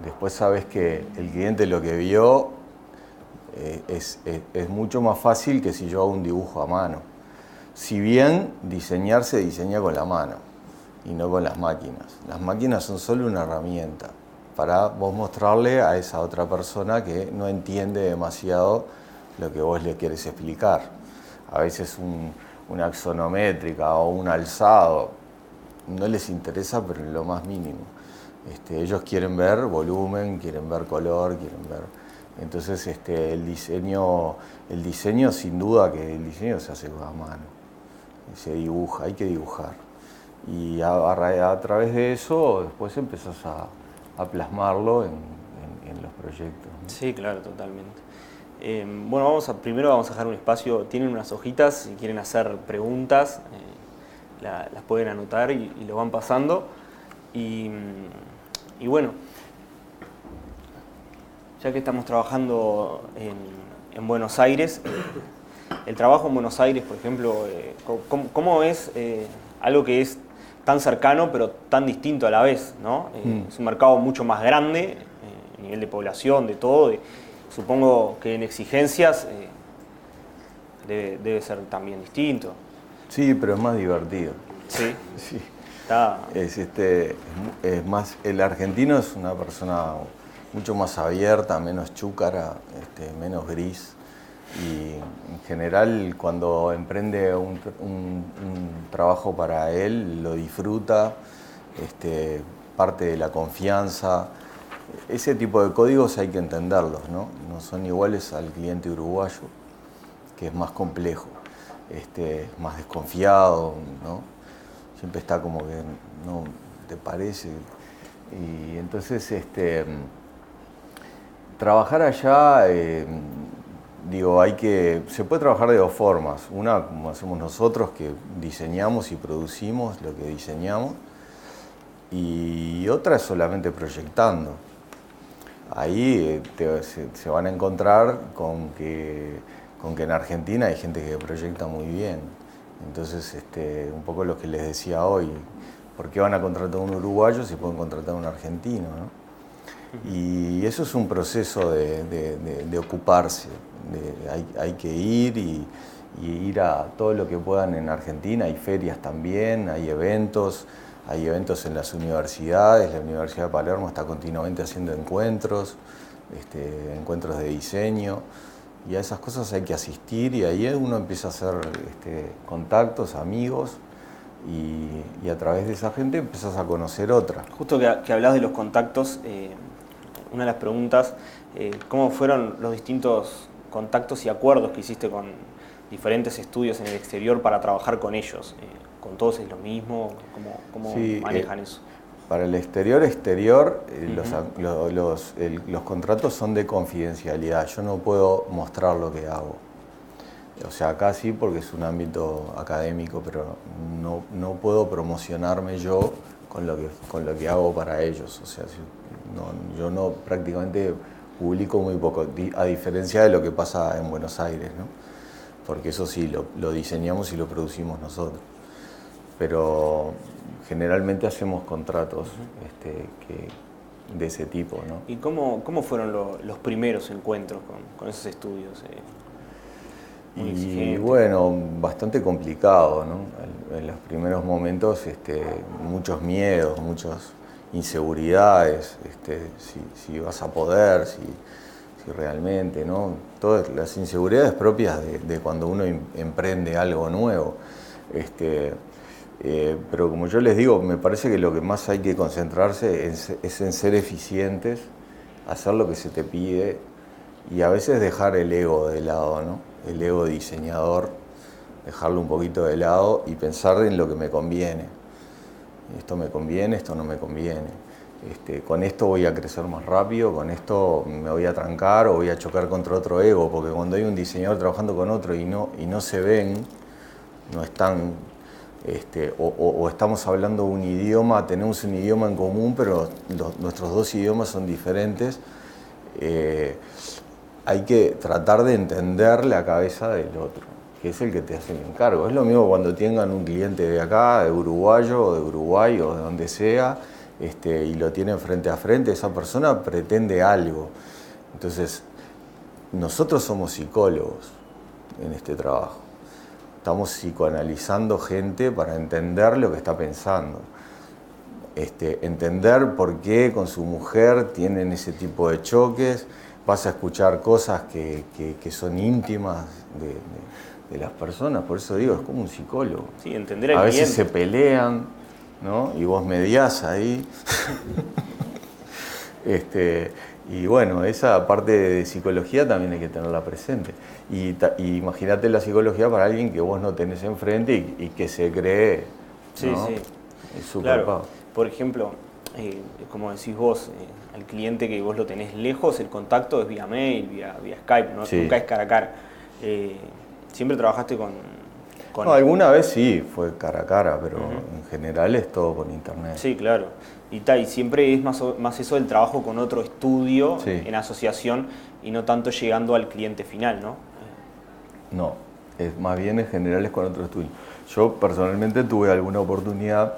S3: después sabes que el cliente lo que vio es mucho más fácil que si yo hago un dibujo a mano. Si bien diseñar se diseña con la mano y no con las máquinas. Las máquinas son solo una herramienta para vos mostrarle a esa otra persona que no entiende demasiado lo que vos le quieres explicar. A veces una axonométrica o un alzado no les interesa, pero en lo más mínimo. Ellos quieren ver volumen, quieren ver color, quieren ver... Entonces el diseño sin duda que el diseño se hace a mano, se dibuja, hay que dibujar. Y a través de eso después empezás a plasmarlo en los proyectos, ¿no?
S2: Sí, claro, totalmente. Bueno, primero vamos a dejar un espacio, tienen unas hojitas, si quieren hacer preguntas, las pueden anotar y lo van pasando. Y bueno, ya que estamos trabajando en Buenos Aires, el trabajo en Buenos Aires, por ejemplo, ¿cómo es algo que es tan cercano pero tan distinto a la vez, ¿no? Es un mercado mucho más grande, a nivel de población, de todo. Supongo que en exigencias debe ser también distinto.
S3: Sí, pero es más divertido.
S2: Sí.
S3: Sí.
S2: Está...
S3: Es más, el argentino es una persona mucho más abierta, menos chúcara, menos gris. Y en general cuando emprende un trabajo para él, lo disfruta, parte de la confianza. Ese tipo de códigos hay que entenderlos, ¿no? No son iguales al cliente uruguayo, que es más complejo, más desconfiado, ¿no? siempre está como que no te parece. Y entonces trabajar allá, se puede trabajar de dos formas. Una, como hacemos nosotros, que diseñamos y producimos lo que diseñamos, y otra es solamente proyectando. Ahí se van a encontrar con que en Argentina hay gente que proyecta muy bien. Entonces, un poco lo que les decía hoy, ¿por qué van a contratar a un uruguayo si pueden contratar a un argentino, ¿no? Y eso es un proceso de ocuparse. Hay que ir y ir a todo lo que puedan en Argentina. Hay ferias también, hay eventos en las universidades. La Universidad de Palermo está continuamente haciendo encuentros de diseño. Y a esas cosas hay que asistir y ahí uno empieza a hacer contactos, amigos. Y a través de esa gente empiezas a conocer otra.
S2: Justo que hablas de los contactos, una de las preguntas, ¿cómo fueron los distintos contactos y acuerdos que hiciste con diferentes estudios en el exterior para trabajar con ellos? ¿Con todos es lo mismo? ¿Cómo
S3: sí,
S2: manejan eso?
S3: Para el exterior, los contratos son de confidencialidad. Yo no puedo mostrar lo que hago. O sea, acá sí porque es un ámbito académico, pero no puedo promocionarme yo con lo que hago para ellos. O sea, yo no prácticamente publico muy poco, a diferencia de lo que pasa en Buenos Aires, ¿no? Porque eso sí, lo diseñamos y lo producimos nosotros. Pero generalmente hacemos contratos de ese tipo, ¿no?
S2: ¿Y cómo fueron los primeros encuentros con esos estudios?
S3: Y bueno, bastante complicado, ¿no? En los primeros momentos muchos miedos, muchas inseguridades, si vas a poder, si realmente, ¿no? Todas las inseguridades propias de cuando uno emprende algo nuevo. Pero como yo les digo, me parece que lo que más hay que concentrarse es en ser eficientes, hacer lo que se te pide y a veces dejar el ego de lado, ¿no? El ego diseñador, dejarlo un poquito de lado y pensar en lo que me conviene. Esto me conviene, esto no me conviene. Con esto voy a crecer más rápido, con esto me voy a trancar o voy a chocar contra otro ego, porque cuando hay un diseñador trabajando con otro y no se ven, no están, o estamos hablando un idioma, tenemos un idioma en común, pero nuestros dos idiomas son diferentes. Hay que tratar de entender la cabeza del otro, que es el que te hace el encargo. Es lo mismo cuando tengan un cliente de acá, de uruguayo o de Uruguay o de donde sea, y lo tienen frente a frente, esa persona pretende algo. Entonces, nosotros somos psicólogos en este trabajo. Estamos psicoanalizando gente para entender lo que está pensando. Entender por qué con su mujer tienen ese tipo de choques. Vas a escuchar cosas que son íntimas de las personas, por eso digo, es como un psicólogo.
S2: Sí, entender al
S3: A veces
S2: cliente.
S3: se pelean, ¿no? Y vos mediás ahí. Y bueno, esa parte de psicología también hay que tenerla presente. Y imagínate la psicología para alguien que vos no tenés enfrente y que se cree, ¿no?
S2: Sí.
S3: Es súper
S2: Claro.
S3: pavo.
S2: Por ejemplo, como decís vos, al cliente que vos lo tenés lejos, el contacto es vía mail, vía Skype, ¿no?
S3: Sí.
S2: Nunca es cara a cara. ¿Siempre trabajaste con...?
S3: No, alguna vez sí, fue cara a cara, pero en general es todo por internet.
S2: Sí, claro. Y siempre es más eso del trabajo con otro estudio,
S3: Sí.
S2: en asociación, y no tanto llegando al cliente final, ¿no?
S3: No, más bien en general es con otro estudio. Yo personalmente tuve alguna oportunidad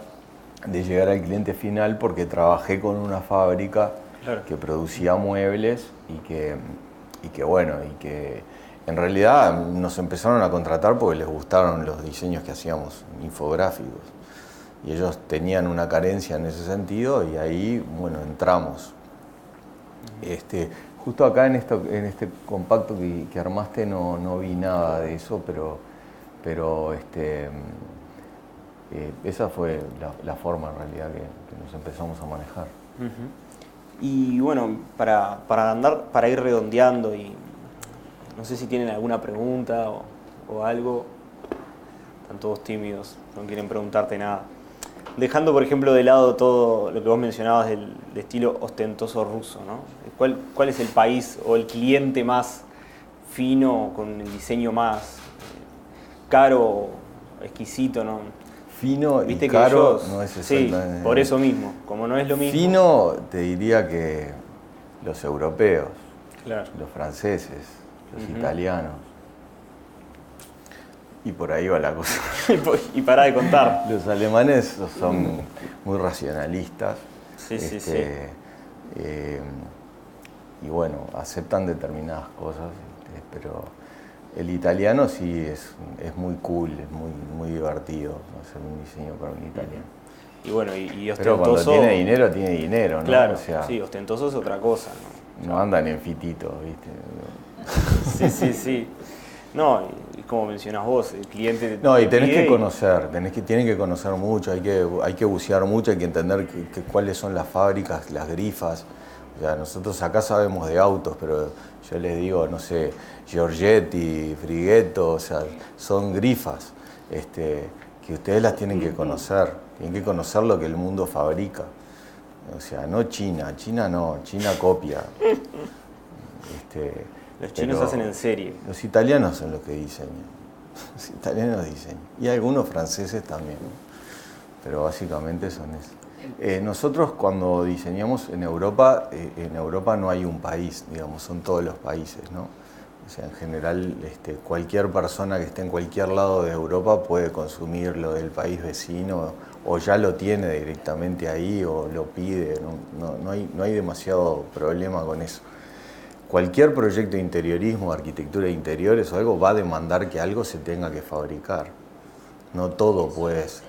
S3: de llegar al cliente final porque trabajé con una fábrica
S2: Claro.
S3: que producía muebles y que en realidad nos empezaron a contratar porque les gustaron los diseños que hacíamos, infográficos. Y ellos tenían una carencia en ese sentido y ahí, bueno, entramos. Justo acá en este compacto que armaste no vi nada de eso, pero esa fue la forma en realidad que nos empezamos a manejar.
S2: Y bueno, para ir redondeando, y no sé si tienen alguna pregunta o algo. Están todos tímidos, no quieren preguntarte nada. dejando por ejemplo de lado todo lo que vos mencionabas del estilo ostentoso ruso, ¿no? ¿Cuál es el país o el cliente más fino, con el diseño más caro, exquisito, ¿no?
S3: Fino y
S2: Viste que
S3: caro
S2: ellos,
S3: no es
S2: sí,
S3: exactamente...
S2: por eso mismo, como no es lo mismo.
S3: Fino te diría que los europeos,
S2: Claro.
S3: los franceses, los italianos. Y por ahí va la cosa.
S2: Y pará de contar.
S3: Los alemanes son muy racionalistas.
S2: Sí, sí, sí.
S3: Y bueno, aceptan determinadas cosas, pero el italiano sí es muy cool, es muy divertido hacer un diseño para un italiano.
S2: Y bueno, y ostentoso...
S3: Pero cuando tiene dinero, ¿no?
S2: Claro,
S3: o sea,
S2: sí, ostentoso es otra cosa, ¿no?
S3: No andan en fititos, ¿viste?
S2: Sí, sí, sí. No, y como mencionás vos, el cliente...
S3: No, y tenés
S2: pide
S3: que conocer, tienen que conocer mucho, hay que bucear mucho, hay que entender cuáles son las fábricas, las grifas. O sea, nosotros acá sabemos de autos, pero yo les digo, no sé, Giorgetti, Frighetto, o sea, son grifas que ustedes las tienen que conocer lo que el mundo fabrica. O sea, no China no, China copia.
S2: Los chinos hacen en serie.
S3: Los italianos son los que diseñan. Los italianos diseñan. Y algunos franceses también. Pero básicamente son esos. Nosotros cuando diseñamos en Europa no hay un país, digamos, son todos los países, ¿no? O sea, en general, cualquier persona que esté en cualquier lado de Europa puede consumir lo del país vecino, o ya lo tiene directamente ahí, o lo pide, no hay demasiado problema con eso. Cualquier proyecto de interiorismo, arquitectura de interiores o algo va a demandar que algo se tenga que fabricar. No todo pues.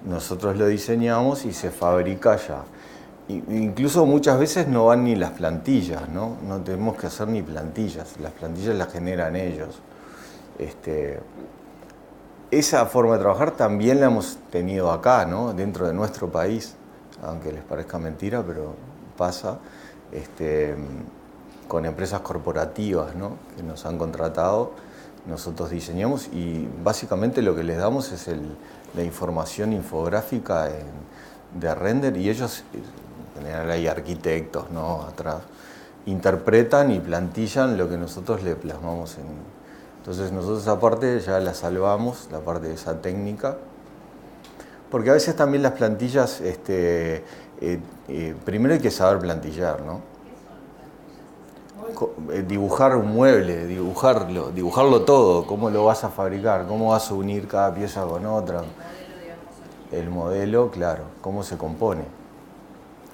S3: Nosotros lo diseñamos y se fabrica ya. Incluso muchas veces no van ni las plantillas, ¿no? No tenemos que hacer ni plantillas, las plantillas las generan ellos. Esa forma de trabajar también la hemos tenido acá, ¿no? Dentro de nuestro país, aunque les parezca mentira, pero pasa, con empresas corporativas, ¿no? Que nos han contratado, nosotros diseñamos y básicamente lo que les damos es la información infográfica de render y ellos, en general hay arquitectos, ¿no? Atrás, interpretan y plantillan lo que nosotros le plasmamos Entonces nosotros esa parte ya la salvamos, la parte de esa técnica, porque a veces también las plantillas, primero hay que saber plantillar, ¿no? Dibujar un mueble, dibujarlo todo, cómo lo vas a fabricar, cómo vas a unir cada pieza con otra. El modelo, claro, cómo se compone,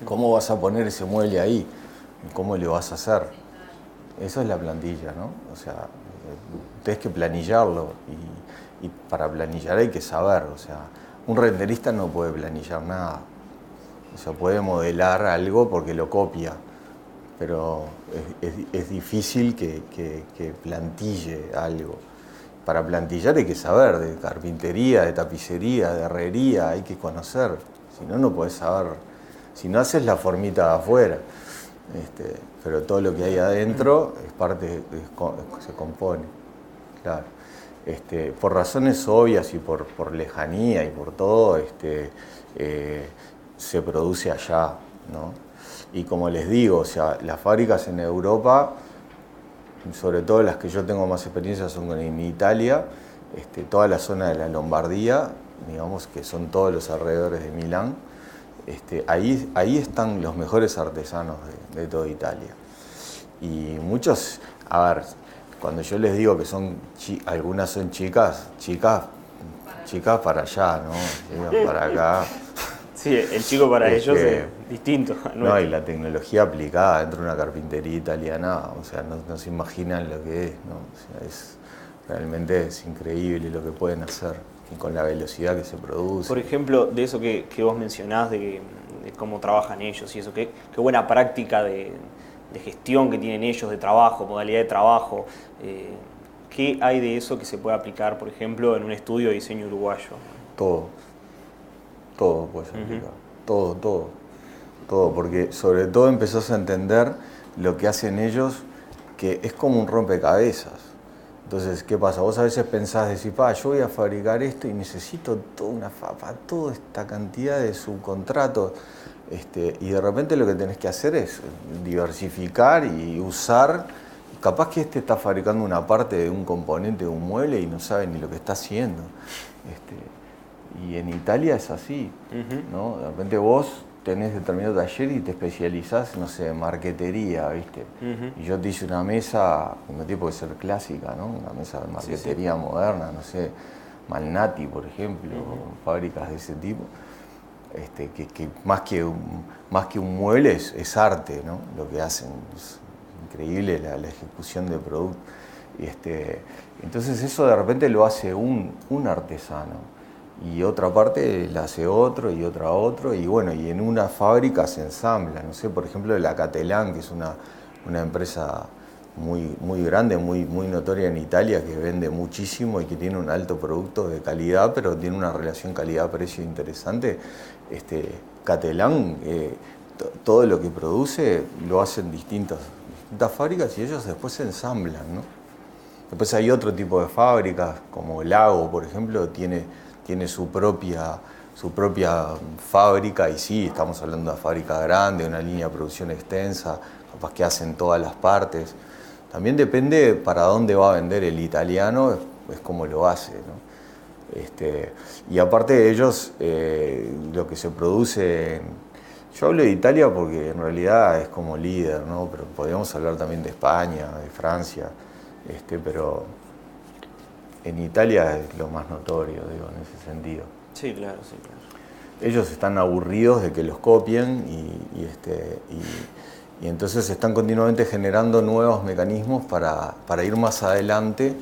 S3: cómo vas a poner ese mueble ahí, cómo le vas a hacer. Eso es la plantilla, ¿no? O sea, tienes que planillarlo y para planillar hay que saber, o sea, un renderista no puede planillar nada. O sea, puede modelar algo porque lo copia, pero es difícil que plantille algo. Para plantillar hay que saber de carpintería, de tapicería, de herrería, hay que conocer. Si no, no podés saber. Si no haces la formita de afuera. Pero todo lo que hay adentro es parte, se compone. Claro. Por razones obvias y por lejanía y por todo, se produce allá, ¿no? Y como les digo, o sea, las fábricas en Europa, sobre todo las que yo tengo más experiencia son en Italia, toda la zona de la Lombardía, digamos que son todos los alrededores de Milán, ahí están los mejores artesanos de toda Italia. Y muchos, a ver, cuando yo les digo que algunas son chicas para allá, ¿no? Llegan para acá.
S2: Sí, el chico para ellos es distinto.
S3: No, y la tecnología aplicada dentro de una carpintería italiana, o sea, no se imaginan lo que es, ¿no? O sea, realmente es increíble lo que pueden hacer y con la velocidad que se produce.
S2: Por ejemplo, de eso que vos mencionás, de cómo trabajan ellos y eso, qué buena práctica de gestión que tienen ellos, de trabajo, modalidad de trabajo. ¿Qué hay de eso que se puede aplicar, por ejemplo, en un estudio de diseño uruguayo?
S3: Todo puedes aplicar, todo, porque sobre todo empezás a entender lo que hacen ellos, que es como un rompecabezas. Entonces, ¿qué pasa? Vos a veces pensás, decís, yo voy a fabricar esto y necesito toda esta cantidad de subcontratos. Y de repente lo que tenés que hacer es diversificar y usar. Capaz que está fabricando una parte de un componente de un mueble y no sabe ni lo que está haciendo. Y en Italia es así, ¿no? De repente vos tenés determinado taller y te especializás, no sé, en marquetería, ¿viste? Y yo te hice una mesa, no tiene por qué ser clásica, ¿no? Una mesa de marquetería moderna, no sé, Malnati, por ejemplo, fábricas de ese tipo. Que más que un mueble es arte, ¿no? Lo que hacen es increíble la ejecución de producto. Entonces eso de repente lo hace un artesano. Y otra parte la hace otro y otra otro, y bueno, y en una fábrica se ensambla, no sé, por ejemplo la Catelan, que es una empresa muy grande, muy notoria en Italia, que vende muchísimo y que tiene un alto producto de calidad, pero tiene una relación calidad-precio interesante. Catelan, todo lo que produce lo hacen distintas fábricas y ellos después se ensamblan, ¿no? Después hay otro tipo de fábricas, como Lago, por ejemplo, tiene su propia fábrica, y sí, estamos hablando de una fábrica grande, una línea de producción extensa, capaz que hacen todas las partes. También depende para dónde va a vender el italiano, es como lo hace, ¿no? Y aparte de ellos, lo que se produce, yo hablo de Italia porque en realidad es como líder, ¿no? Pero podríamos hablar también de España, de Francia, pero en Italia es lo más notorio, digo, en ese sentido.
S2: Sí, claro, sí, claro.
S3: Ellos están aburridos de que los copien y entonces están continuamente generando nuevos mecanismos para ir más adelante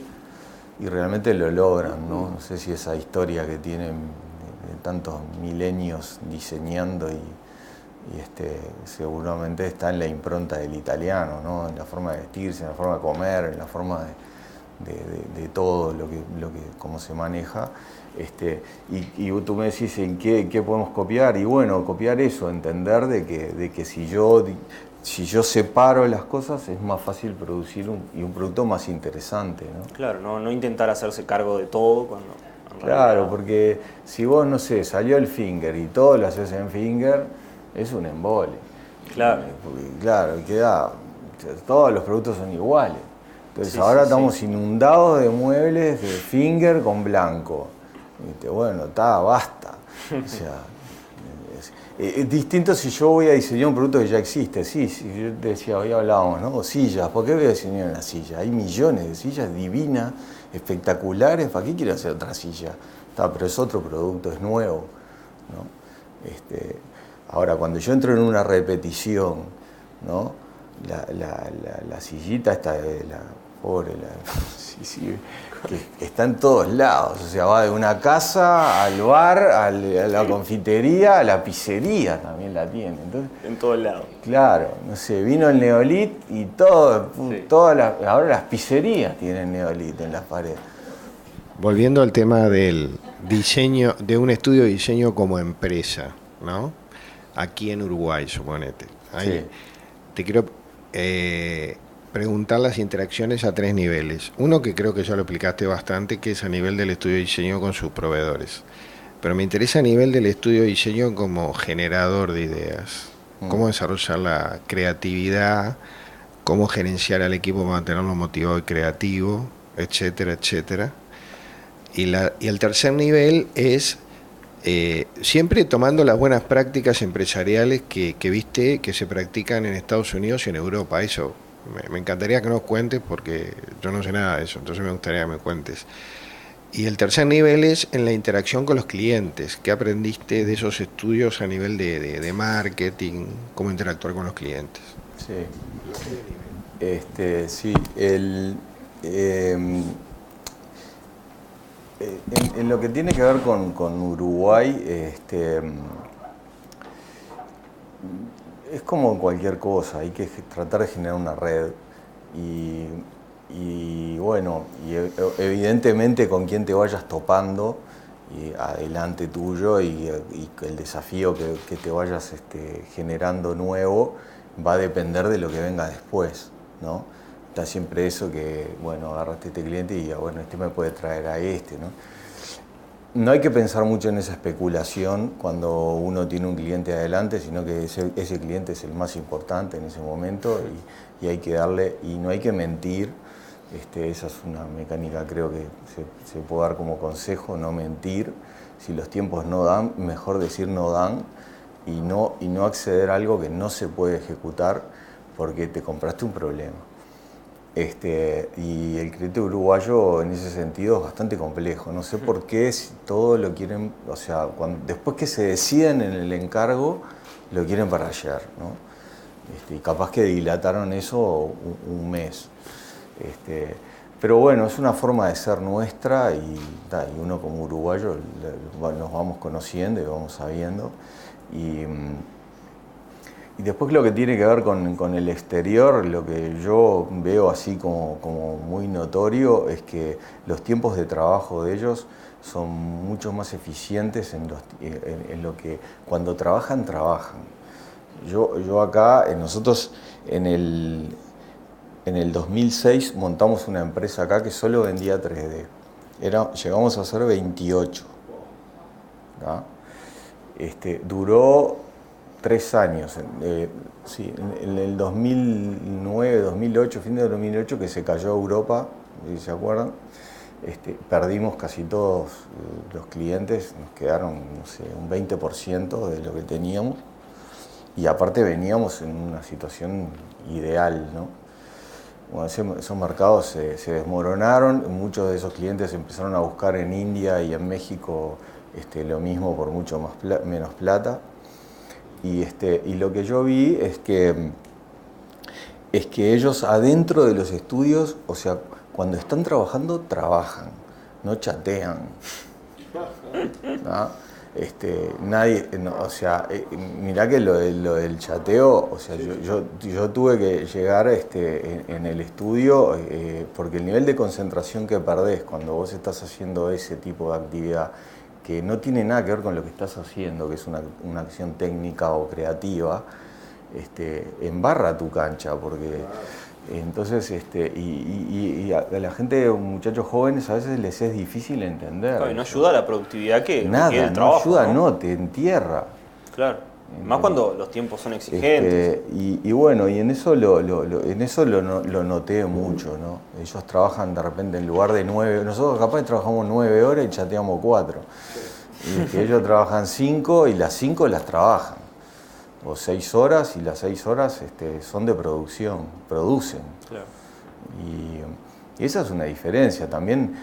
S3: y realmente lo logran, ¿no? No sé si esa historia que tienen de tantos milenios diseñando y seguramente está en la impronta del italiano, ¿no? En la forma de vestirse, en la forma de comer, en la forma de todo lo que cómo se maneja. Y tú me decís en qué podemos copiar, y bueno, copiar eso, entender de que si yo separo las cosas es más fácil producir un producto más interesante, ¿no?
S2: Claro, no intentar hacerse cargo de todo cuando...
S3: Claro, porque si vos, no sé, salió el Finger y todo lo haces en Finger, es un embole.
S2: Claro.
S3: Claro, todos los productos son iguales. Entonces ahora estamos inundados de muebles de Finger con blanco. Bueno, basta. O sea, es distinto si yo voy a diseñar un producto que ya existe. Sí, yo te decía, hoy hablábamos, ¿no? O sillas. ¿Por qué voy a diseñar una silla? Hay millones de sillas divinas, espectaculares. ¿Para qué quiero hacer otra silla? Pero es otro producto, es nuevo, ¿no? Ahora, cuando yo entro en una repetición, ¿no? La sillita esta de la pobre, que está en todos lados, o sea, va de una casa al bar, a la confitería, a la pizzería también la tiene. Entonces,
S2: en todos lados.
S3: Claro, no sé, vino el Neolit y ahora las pizzerías tienen Neolit en las paredes.
S4: Volviendo al tema del diseño, de un estudio de diseño como empresa, ¿no? Aquí en Uruguay, suponete. Ahí, sí. Te quiero preguntar las interacciones a 3 niveles. Uno que creo que ya lo explicaste bastante, que es a nivel del estudio de diseño con sus proveedores. Pero me interesa a nivel del estudio de diseño como generador de ideas. Cómo desarrollar la creatividad, cómo gerenciar al equipo para mantenerlo motivado y creativo, etcétera, etcétera. Y el tercer nivel es siempre tomando las buenas prácticas empresariales que viste que se practican en Estados Unidos y en Europa. Eso me encantaría que nos cuentes, porque yo no sé nada de eso, entonces me gustaría que me cuentes. Y el tercer nivel es en la interacción con los clientes. ¿Qué aprendiste de esos estudios a nivel de marketing? ¿Cómo interactuar con los clientes?
S3: Sí, sí, en lo que tiene que ver con Uruguay, es como cualquier cosa, hay que tratar de generar una red y bueno, evidentemente con quien te vayas topando adelante tuyo y el desafío que te vayas generando nuevo va a depender de lo que venga después, ¿no? está siempre eso que, bueno, agarraste este cliente y bueno, este me puede traer a este, ¿no? No hay que pensar mucho en esa especulación cuando uno tiene un cliente adelante, sino que ese cliente es el más importante en ese momento y hay que darle, y no hay que mentir. Esa es una mecánica, creo que se puede dar como consejo, no mentir. Si los tiempos no dan, mejor decir no dan y no acceder a algo que no se puede ejecutar porque te compraste un problema. Y el cliente uruguayo en ese sentido es bastante complejo. No sé por qué si todo lo quieren, o sea, después que se deciden en el encargo, lo quieren para ayer, ¿no? Y capaz que dilataron eso un mes. Pero bueno, es una forma de ser nuestra y uno como uruguayo nos vamos conociendo y vamos sabiendo. Y después lo que tiene que ver con el exterior, lo que yo veo así como muy notorio es que los tiempos de trabajo de ellos son mucho más eficientes en lo que cuando trabajan. Yo acá, nosotros en el 2006 montamos una empresa acá que solo vendía 3D. Llegamos a hacer 28. ¿No? Duró 3 años, en el 2009, 2008, fin de 2008, que se cayó Europa, si se acuerdan, perdimos casi todos los clientes, nos quedaron, no sé, un 20% de lo que teníamos, y aparte veníamos en una situación ideal, ¿no? Bueno, esos mercados se desmoronaron, muchos de esos clientes empezaron a buscar en India y en México lo mismo por mucho menos plata. Y lo que yo vi es que ellos adentro de los estudios, o sea, cuando están trabajando, trabajan, no chatean. ¿No? O sea, mirá que lo del chateo, o sea, yo tuve que llegar en el estudio, porque el nivel de concentración que perdés cuando vos estás haciendo ese tipo de actividad, que no tiene nada que ver con lo que estás haciendo, que es una acción técnica o creativa, embarra tu cancha, porque entonces, y a la gente, muchachos jóvenes, a veces les es difícil entender.
S2: Claro, y no ayuda a la productividad que
S3: nada,
S2: el trabajo,
S3: no ayuda, ¿no? Te entierra.
S2: Claro, más cuando los tiempos son exigentes.
S3: Y bueno, y en eso lo noté mucho, ¿no? Ellos trabajan de repente en lugar de 9, nosotros capaz trabajamos 9 horas y chateamos 4. Y que ellos trabajan 5 y las 5 las trabajan. O 6 horas y las 6 horas son de producción, producen.
S2: Claro.
S3: Y esa es una diferencia, también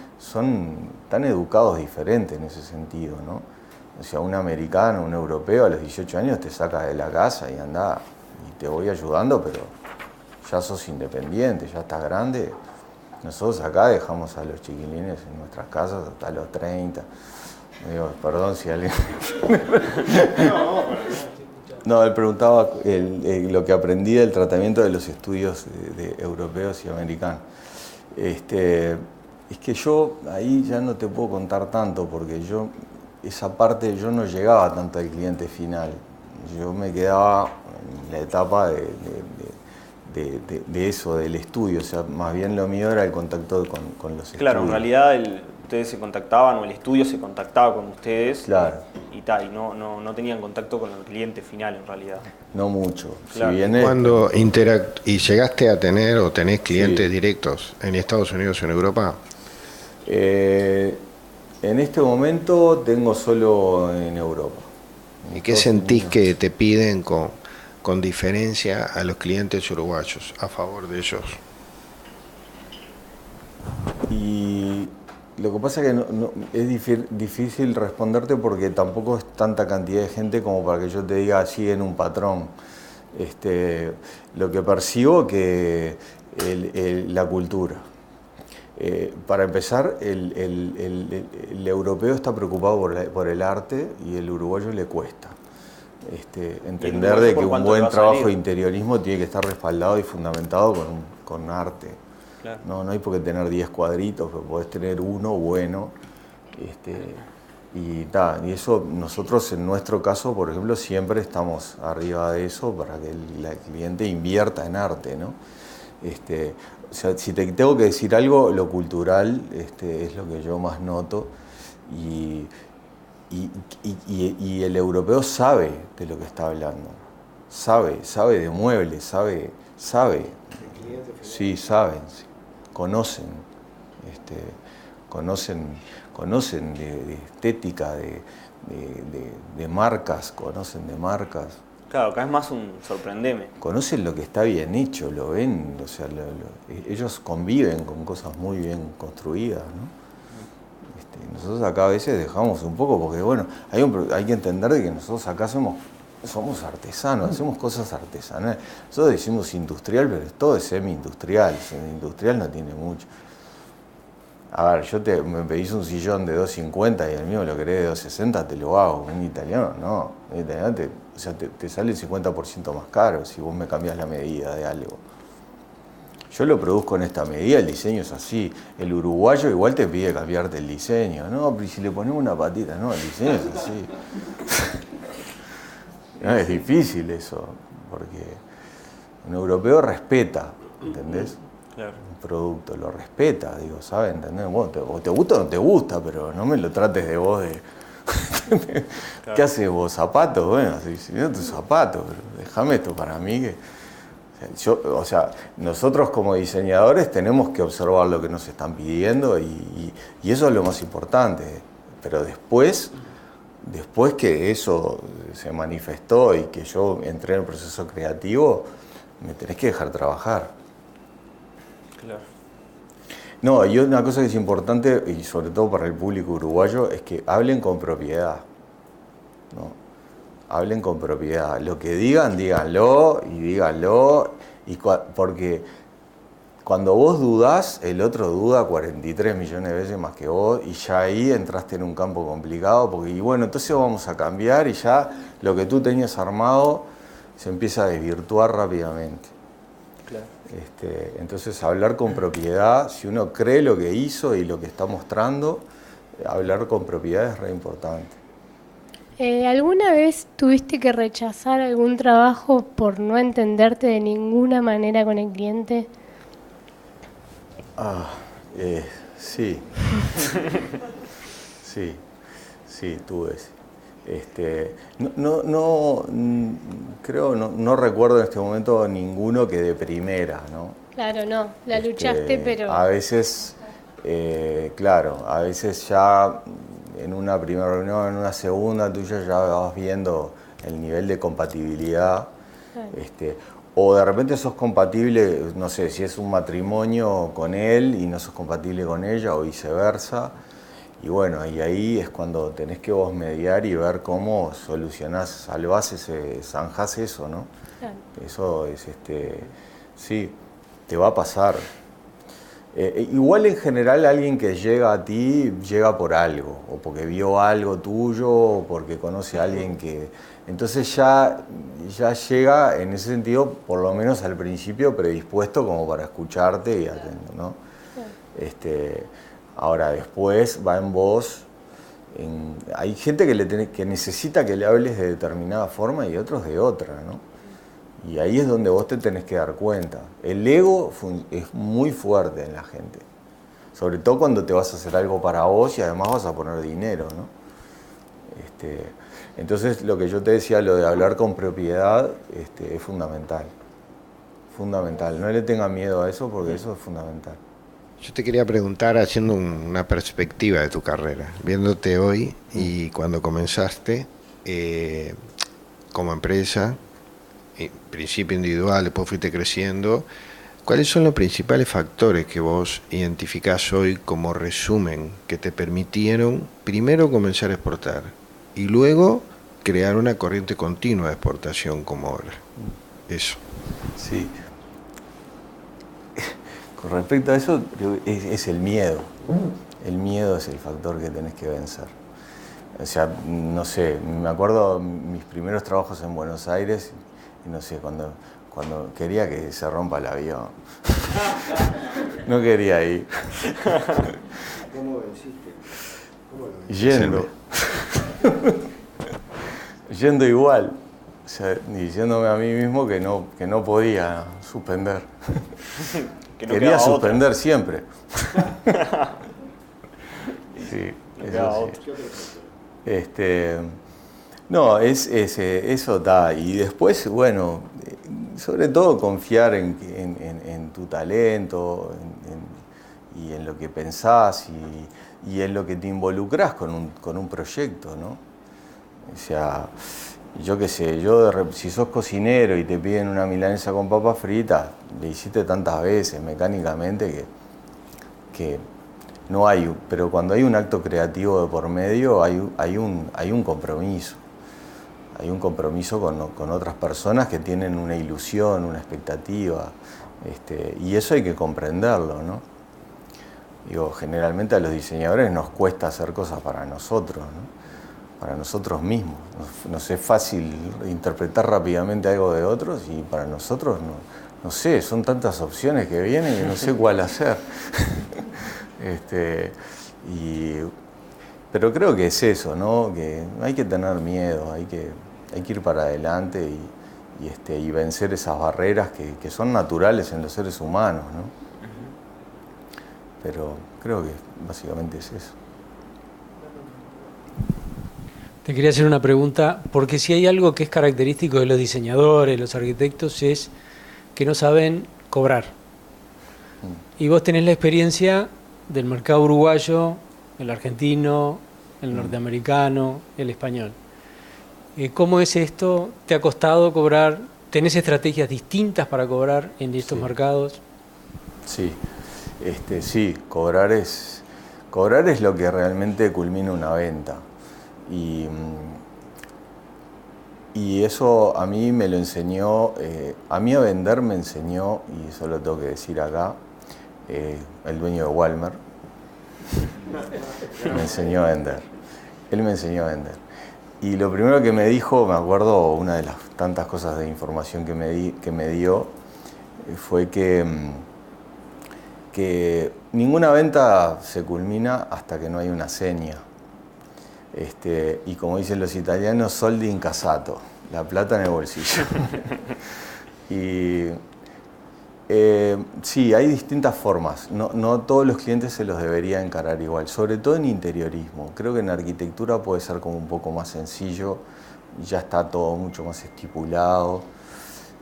S3: tan educados diferentes en ese sentido, ¿no? O sea, un americano, un europeo a los 18 años te saca de la casa y anda, y te voy ayudando, pero ya sos independiente, ya estás grande. Nosotros acá dejamos a los chiquilines en nuestras casas hasta los 30. Digo, perdón si alguien... No, él preguntaba lo que aprendí del tratamiento de los estudios de europeos y americanos. Es que yo ahí ya no te puedo contar tanto, porque esa parte yo no llegaba tanto al cliente final. Yo me quedaba en la etapa de eso, del estudio. O sea, más bien lo mío era el contacto con los estudios.
S2: Claro, en realidad ustedes se contactaban, o el estudio se contactaba con ustedes.
S3: Claro.
S2: Y no tenían contacto con el cliente final en realidad.
S3: No mucho.
S2: Claro.
S3: Si bien
S4: Cuando ¿y llegaste a tener o tenés clientes directos en Estados Unidos o en Europa?
S3: En este momento tengo solo en Europa.
S4: ¿Y qué sentís que te piden con diferencia a los clientes uruguayos a favor de ellos?
S3: Y lo que pasa es que es difícil responderte porque tampoco es tanta cantidad de gente como para que yo te diga así en un patrón. Lo que percibo que la cultura. Para empezar, el europeo está preocupado por el arte y el uruguayo le cuesta. Entender de que un buen trabajo de interiorismo tiene que estar respaldado y fundamentado con arte. Claro. No hay por qué tener 10 cuadritos, pero podés tener uno bueno. Y eso nosotros en nuestro caso, por ejemplo, siempre estamos arriba de eso para que el cliente invierta en arte, ¿no? o sea, si te tengo que decir algo, lo cultural es lo que yo más noto y el europeo sabe de lo que está hablando, sabe de muebles, sabe, sí, saben, sí, conocen, conocen de estética, de marcas, conocen de marcas.
S2: Claro, acá es más un sorprendeme.
S3: Conocen lo que está bien hecho, lo ven, o sea, ellos conviven con cosas muy bien construidas, ¿no? Nosotros acá a veces dejamos un poco, porque bueno, hay que entender de que nosotros acá somos artesanos, hacemos cosas artesanales. Nosotros decimos industrial, pero todo es semi-industrial, semi-industrial no tiene mucho. A ver, me pedís un sillón de 2.50 y el mío lo querés de 2.60, te lo hago. En italiano no, en italiano te sale el 50% más caro si vos me cambiás la medida de algo. Yo lo produzco en esta medida, el diseño es así. El uruguayo igual te pide cambiarte el diseño. No, pero si le ponemos una patita, no, el diseño es así. No, es difícil eso, porque un europeo respeta, ¿entendés?
S2: Claro.
S3: Un producto, lo respeta, digo, ¿sabes? ¿Entendés? Bueno, o te gusta o no te gusta, pero no me lo trates de vos de...
S2: Claro.
S3: ¿Qué haces vos? ¿Zapatos? Bueno, si no tus zapatos, pero déjame esto para mí que... O sea, nosotros como diseñadores tenemos que observar lo que nos están pidiendo y eso es lo más importante. Pero después que eso se manifestó y que yo entré en el proceso creativo, me tenés que dejar trabajar.
S2: Claro.
S3: No, y una cosa que es importante, y sobre todo para el público uruguayo, es que hablen con propiedad, ¿no? Hablen con propiedad. Lo que digan, díganlo, porque cuando vos dudás, el otro duda 43 millones de veces más que vos, y ya ahí entraste en un campo complicado, porque y bueno, entonces vamos a cambiar y ya lo que tú tenías armado se empieza a desvirtuar rápidamente.
S2: Claro.
S3: Entonces hablar con propiedad, si uno cree lo que hizo y lo que está mostrando, hablar con propiedad es re importante.
S5: ¿Alguna vez tuviste que rechazar algún trabajo por no entenderte de ninguna manera con el cliente?
S3: Sí. Sí, tuve. No recuerdo en este momento ninguno que de primera, ¿no?
S5: Claro, no, la luchaste, pero...
S3: A veces, claro, a veces ya en una primera reunión, en una segunda, tú ya vas viendo el nivel de compatibilidad. Claro. O de repente sos compatible, no sé, si es un matrimonio con él y no sos compatible con ella o viceversa. Y bueno, y ahí es cuando tenés que vos mediar y ver cómo solucionás, salvás zanjás eso, ¿no? Claro. Eso es, sí, te va a pasar. Igual en general alguien que llega a ti llega por algo, o porque vio algo tuyo, o porque conoce a alguien que... Entonces ya llega en ese sentido, por lo menos al principio, predispuesto como para escucharte y atento, ¿no? Sí. Ahora después va en vos. Hay gente que necesita que le hables de determinada forma y otros de otra, ¿no? Y ahí es donde vos te tenés que dar cuenta. El ego es muy fuerte en la gente. Sobre todo cuando te vas a hacer algo para vos y además vas a poner dinero, ¿no? Entonces lo que yo te decía, lo de hablar con propiedad, es fundamental. Fundamental. No le tengas miedo a eso porque eso es fundamental.
S4: Yo te quería preguntar, haciendo una perspectiva de tu carrera, viéndote hoy y cuando comenzaste como empresa, principio individual, después fuiste creciendo, ¿cuáles son los principales factores que vos identificás hoy como resumen que te permitieron primero comenzar a exportar y luego crear una corriente continua de exportación como ahora? Eso.
S3: Sí. Con respecto a eso, es el miedo. El miedo es el factor que tenés que vencer. O sea, no sé, me acuerdo mis primeros trabajos en Buenos Aires, y no sé, cuando quería que se rompa el avión. No quería ir.
S4: ¿Cómo venciste?
S3: Yendo. Yendo igual. O sea, diciéndome a mí mismo que no podía suspender.
S2: Que no
S3: quería
S2: quedaba
S3: suspender
S2: otra.
S3: siempre. Sí,
S2: No
S3: eso
S2: quedaba
S3: sí.
S2: otra.
S3: No, eso da. Y después, bueno, sobre todo confiar en tu talento y en lo que pensás y en lo que te involucrás con un proyecto, ¿no? O sea, yo qué sé, si sos cocinero y te piden una milanesa con papas fritas, le hiciste tantas veces mecánicamente que no hay, pero cuando hay un acto creativo de por medio hay un compromiso. Hay un compromiso con otras personas que tienen una ilusión, una expectativa, y eso hay que comprenderlo, ¿no? Digo, generalmente a los diseñadores nos cuesta hacer cosas para nosotros, ¿no? Para nosotros mismos. Nos es fácil interpretar rápidamente algo de otros y para nosotros, no sé, son tantas opciones que vienen y no sé cuál hacer. Pero creo que es eso, ¿no? Que no hay que tener miedo, hay que ir para adelante y vencer esas barreras que son naturales en los seres humanos, ¿no? Pero creo que básicamente es eso.
S1: Te quería hacer una pregunta, porque si hay algo que es característico de los diseñadores, los arquitectos, es que no saben cobrar. Y vos tenés la experiencia del mercado uruguayo, el argentino, el norteamericano, el español. ¿Cómo es esto? ¿Te ha costado cobrar? ¿Tenés estrategias distintas para cobrar en estos mercados?
S3: Sí, sí, cobrar es lo que realmente culmina una venta. Y eso a mí me lo enseñó, a mí a vender me enseñó, y eso lo tengo que decir acá, el dueño de Walmer. Me enseñó a vender. Él me enseñó a vender. Y lo primero que me dijo, me acuerdo, una de las tantas cosas de información que me dio, fue que ninguna venta se culmina hasta que no hay una seña. Y como dicen los italianos, soldi in cassato, la plata en el bolsillo. Y sí, hay distintas formas. No todos los clientes se los debería encarar igual, sobre todo en interiorismo. Creo que en arquitectura puede ser como un poco más sencillo, ya está todo mucho más estipulado.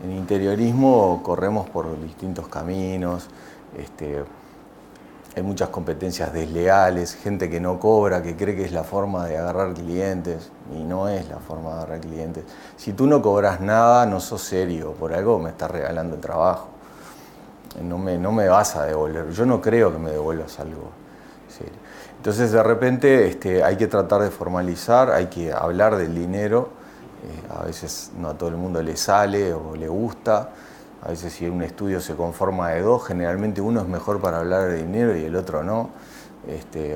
S3: En interiorismo corremos por distintos caminos. Hay muchas competencias desleales, gente que no cobra, que cree que es la forma de agarrar clientes, y no es la forma de agarrar clientes. Si tú no cobras nada, no sos serio, por algo me estás regalando el trabajo. No me vas a devolver, yo no creo que me devuelvas algo serio. Entonces de repente hay que tratar de formalizar, hay que hablar del dinero, a veces no a todo el mundo le sale o le gusta. A veces si un estudio se conforma de dos, generalmente uno es mejor para hablar de dinero y el otro no.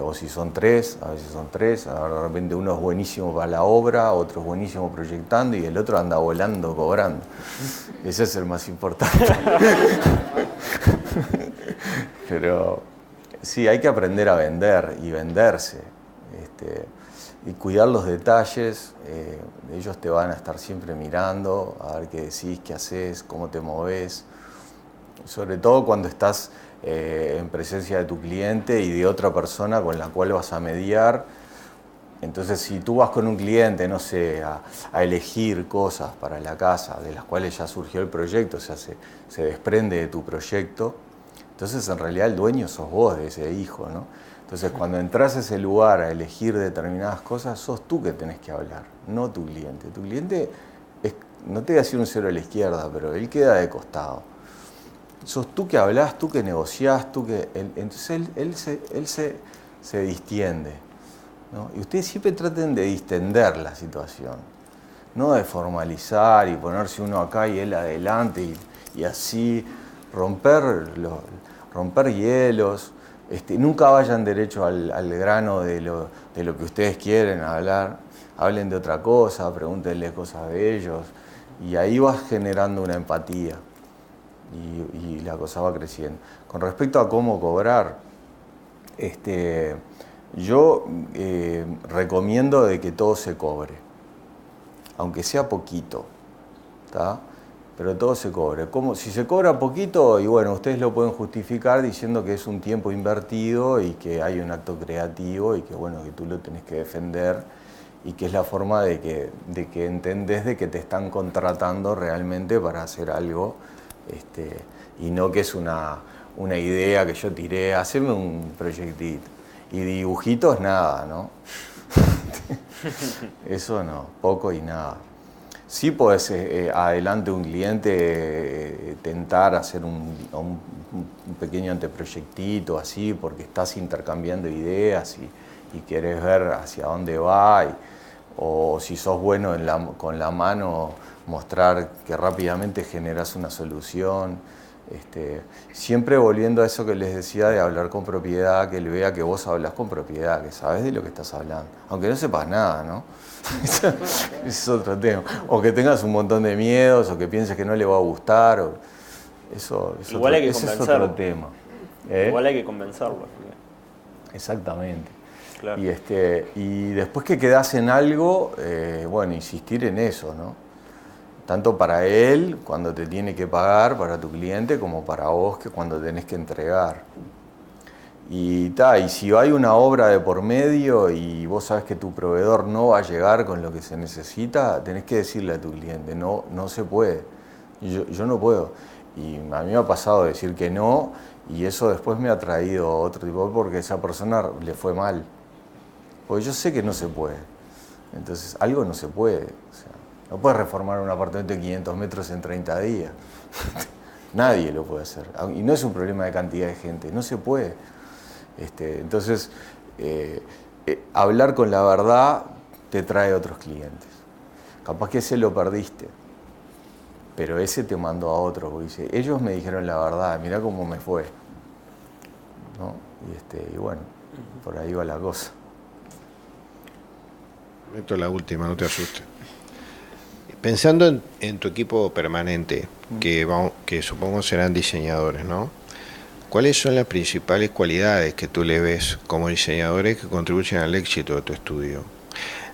S3: O si son tres, a veces son tres. De repente uno es buenísimo para la obra, otro es buenísimo proyectando y el otro anda volando, cobrando. Ese es el más importante. Pero sí, hay que aprender a vender y venderse. Y cuidar los detalles, ellos te van a estar siempre mirando, a ver qué decís, qué haces, cómo te moves. Sobre todo cuando estás en presencia de tu cliente y de otra persona con la cual vas a mediar. Entonces, si tú vas con un cliente, no sé, a elegir cosas para la casa, de las cuales ya surgió el proyecto, o sea, se desprende de tu proyecto, entonces en realidad el dueño sos vos de ese hijo, ¿no? Entonces, cuando entras a ese lugar a elegir determinadas cosas, sos tú que tenés que hablar, no tu cliente. Tu cliente, no te voy a decir un cero a la izquierda, pero él queda de costado. Sos tú que hablás, tú que negociás, entonces él se distiende, ¿no? Y ustedes siempre traten de distender la situación, no de formalizar y ponerse uno acá y él adelante y así romper hielos. Nunca vayan derecho al grano de lo que ustedes quieren hablar, hablen de otra cosa, pregúntenle cosas de ellos y ahí vas generando una empatía y la cosa va creciendo. Con respecto a cómo cobrar, yo recomiendo de que todo se cobre, aunque sea poquito, ¿tá? pero todo se cobra. Si se cobra poquito, y bueno, ustedes lo pueden justificar diciendo que es un tiempo invertido y que hay un acto creativo y que bueno, que tú lo tenés que defender y que es la forma de que entendés de que te están contratando realmente para hacer algo, y no que es una idea que yo tiré, haceme un proyectito. Y dibujitos nada, ¿no? Eso no, poco y nada. Sí podés adelante un cliente tentar hacer un pequeño anteproyectito así, porque estás intercambiando ideas y querés ver hacia dónde va, o si sos bueno con la mano, mostrar que rápidamente generás una solución. Siempre volviendo a eso que les decía de hablar con propiedad, que él vea que vos hablas con propiedad, que sabes de lo que estás hablando, aunque no sepas nada, ¿no? Ese es otro tema. O que tengas un montón de miedos, o que pienses que no le va a gustar, eso es otro tema.
S2: Igual hay que convencerlo.
S3: Exactamente.
S2: Claro.
S3: Y después que quedás en algo, bueno, insistir en eso, ¿no? Tanto para él, cuando te tiene que pagar, para tu cliente, como para vos, que cuando tenés que entregar. Y si hay una obra de por medio y vos sabes que tu proveedor no va a llegar con lo que se necesita, tenés que decirle a tu cliente, no se puede. Yo no puedo. Y a mí me ha pasado decir que no, y eso después me ha traído otro tipo, porque a esa persona le fue mal. Porque yo sé que no se puede. Entonces, algo no se puede. O sea, no puedes reformar un apartamento de 500 metros en 30 días. Nadie lo puede hacer. Y no es un problema de cantidad de gente, no se puede. Entonces, hablar con la verdad te trae otros clientes. Capaz que ese lo perdiste, pero ese te mandó a otro, porque dice, ellos me dijeron la verdad, mirá cómo me fue. ¿No? Y bueno, por ahí va la cosa.
S4: Esto es la última, no te asustes. Pensando en tu equipo permanente, que supongo serán diseñadores, ¿no? ¿Cuáles son las principales cualidades que tú le ves como diseñadores que contribuyen al éxito de tu estudio?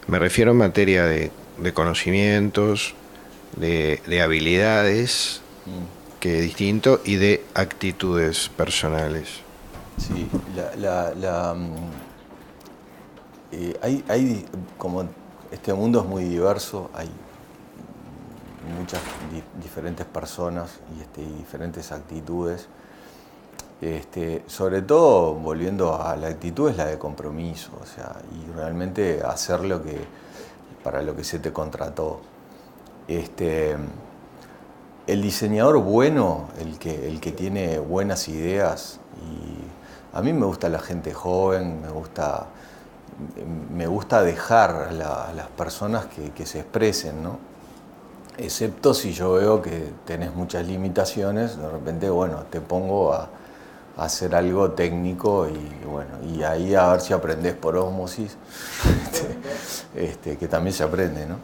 S4: Me refiero en materia de conocimientos, de habilidades, que es distinto, y de actitudes personales.
S3: Sí, hay como este mundo es muy diverso, hay muchas diferentes personas y diferentes actitudes. Sobre todo, volviendo a la actitud, es la de compromiso, o sea, y realmente hacer para lo que se te contrató. El diseñador bueno, el que tiene buenas ideas, y a mí me gusta la gente joven, me gusta dejar a las personas que se expresen, ¿no? Excepto si yo veo que tenés muchas limitaciones, de repente, bueno, te pongo a hacer algo técnico y ahí a ver si aprendés por ósmosis, que también se aprende, ¿no?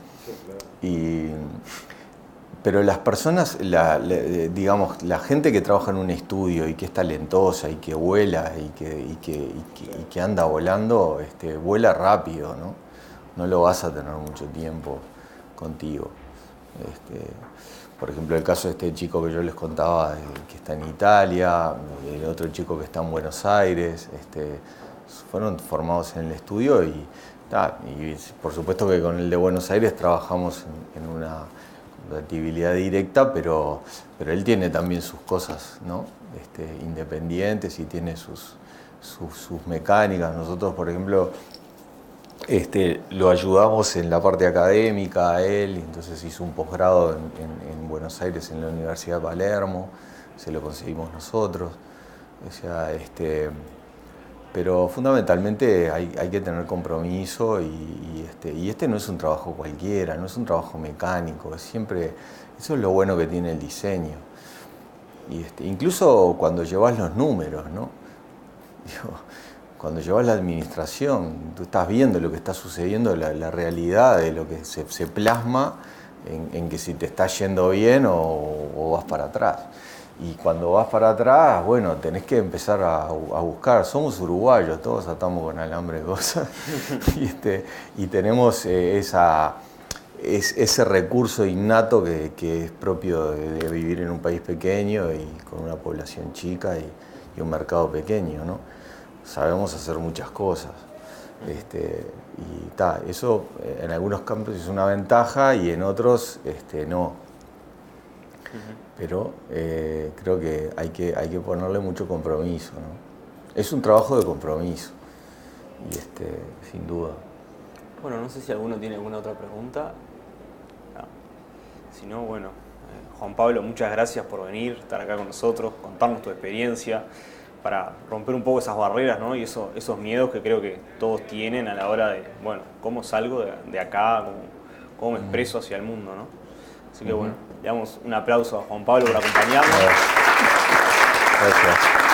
S3: Pero las personas, digamos, la gente que trabaja en un estudio y que es talentosa y que vuela y que anda volando, vuela rápido, ¿no? No lo vas a tener mucho tiempo contigo. Por ejemplo, el caso de este chico que yo les contaba, que está en Italia, el otro chico que está en Buenos Aires, fueron formados en el estudio y por supuesto que con el de Buenos Aires trabajamos en una compatibilidad directa, pero él tiene también sus cosas, ¿no? Independientes y tiene sus mecánicas. Nosotros, por ejemplo, lo ayudamos en la parte académica a él, entonces hizo un posgrado en Buenos Aires en la Universidad de Palermo, se lo conseguimos nosotros. O sea, pero fundamentalmente hay que tener compromiso y no es un trabajo cualquiera, no es un trabajo mecánico, eso es lo bueno que tiene el diseño. Incluso cuando llevas los números, ¿no? Cuando llevas la administración, tú estás viendo lo que está sucediendo, la realidad de lo que se plasma en que si te está yendo bien o vas para atrás. Y cuando vas para atrás, bueno, tenés que empezar a buscar. Somos uruguayos, todos atamos con alambre de cosas. Y tenemos es ese recurso innato que es propio de vivir en un país pequeño y con una población chica y un mercado pequeño, ¿no? Sabemos hacer muchas cosas. Y eso en algunos campos es una ventaja y en otros no. Pero creo que hay que ponerle mucho compromiso, ¿no? Es un trabajo de compromiso, y sin duda.
S2: Bueno, no sé si alguno tiene alguna otra pregunta. No. Si no, bueno, Juan Pablo, muchas gracias por venir, estar acá con nosotros, contarnos tu experiencia, para romper un poco esas barreras, ¿no? Y esos miedos que creo que todos tienen a la hora de, bueno, ¿cómo salgo de acá? ¿Cómo me expreso hacia el mundo, ¿no? Así que bueno, le damos un aplauso a Juan Pablo por acompañarnos.
S3: Gracias.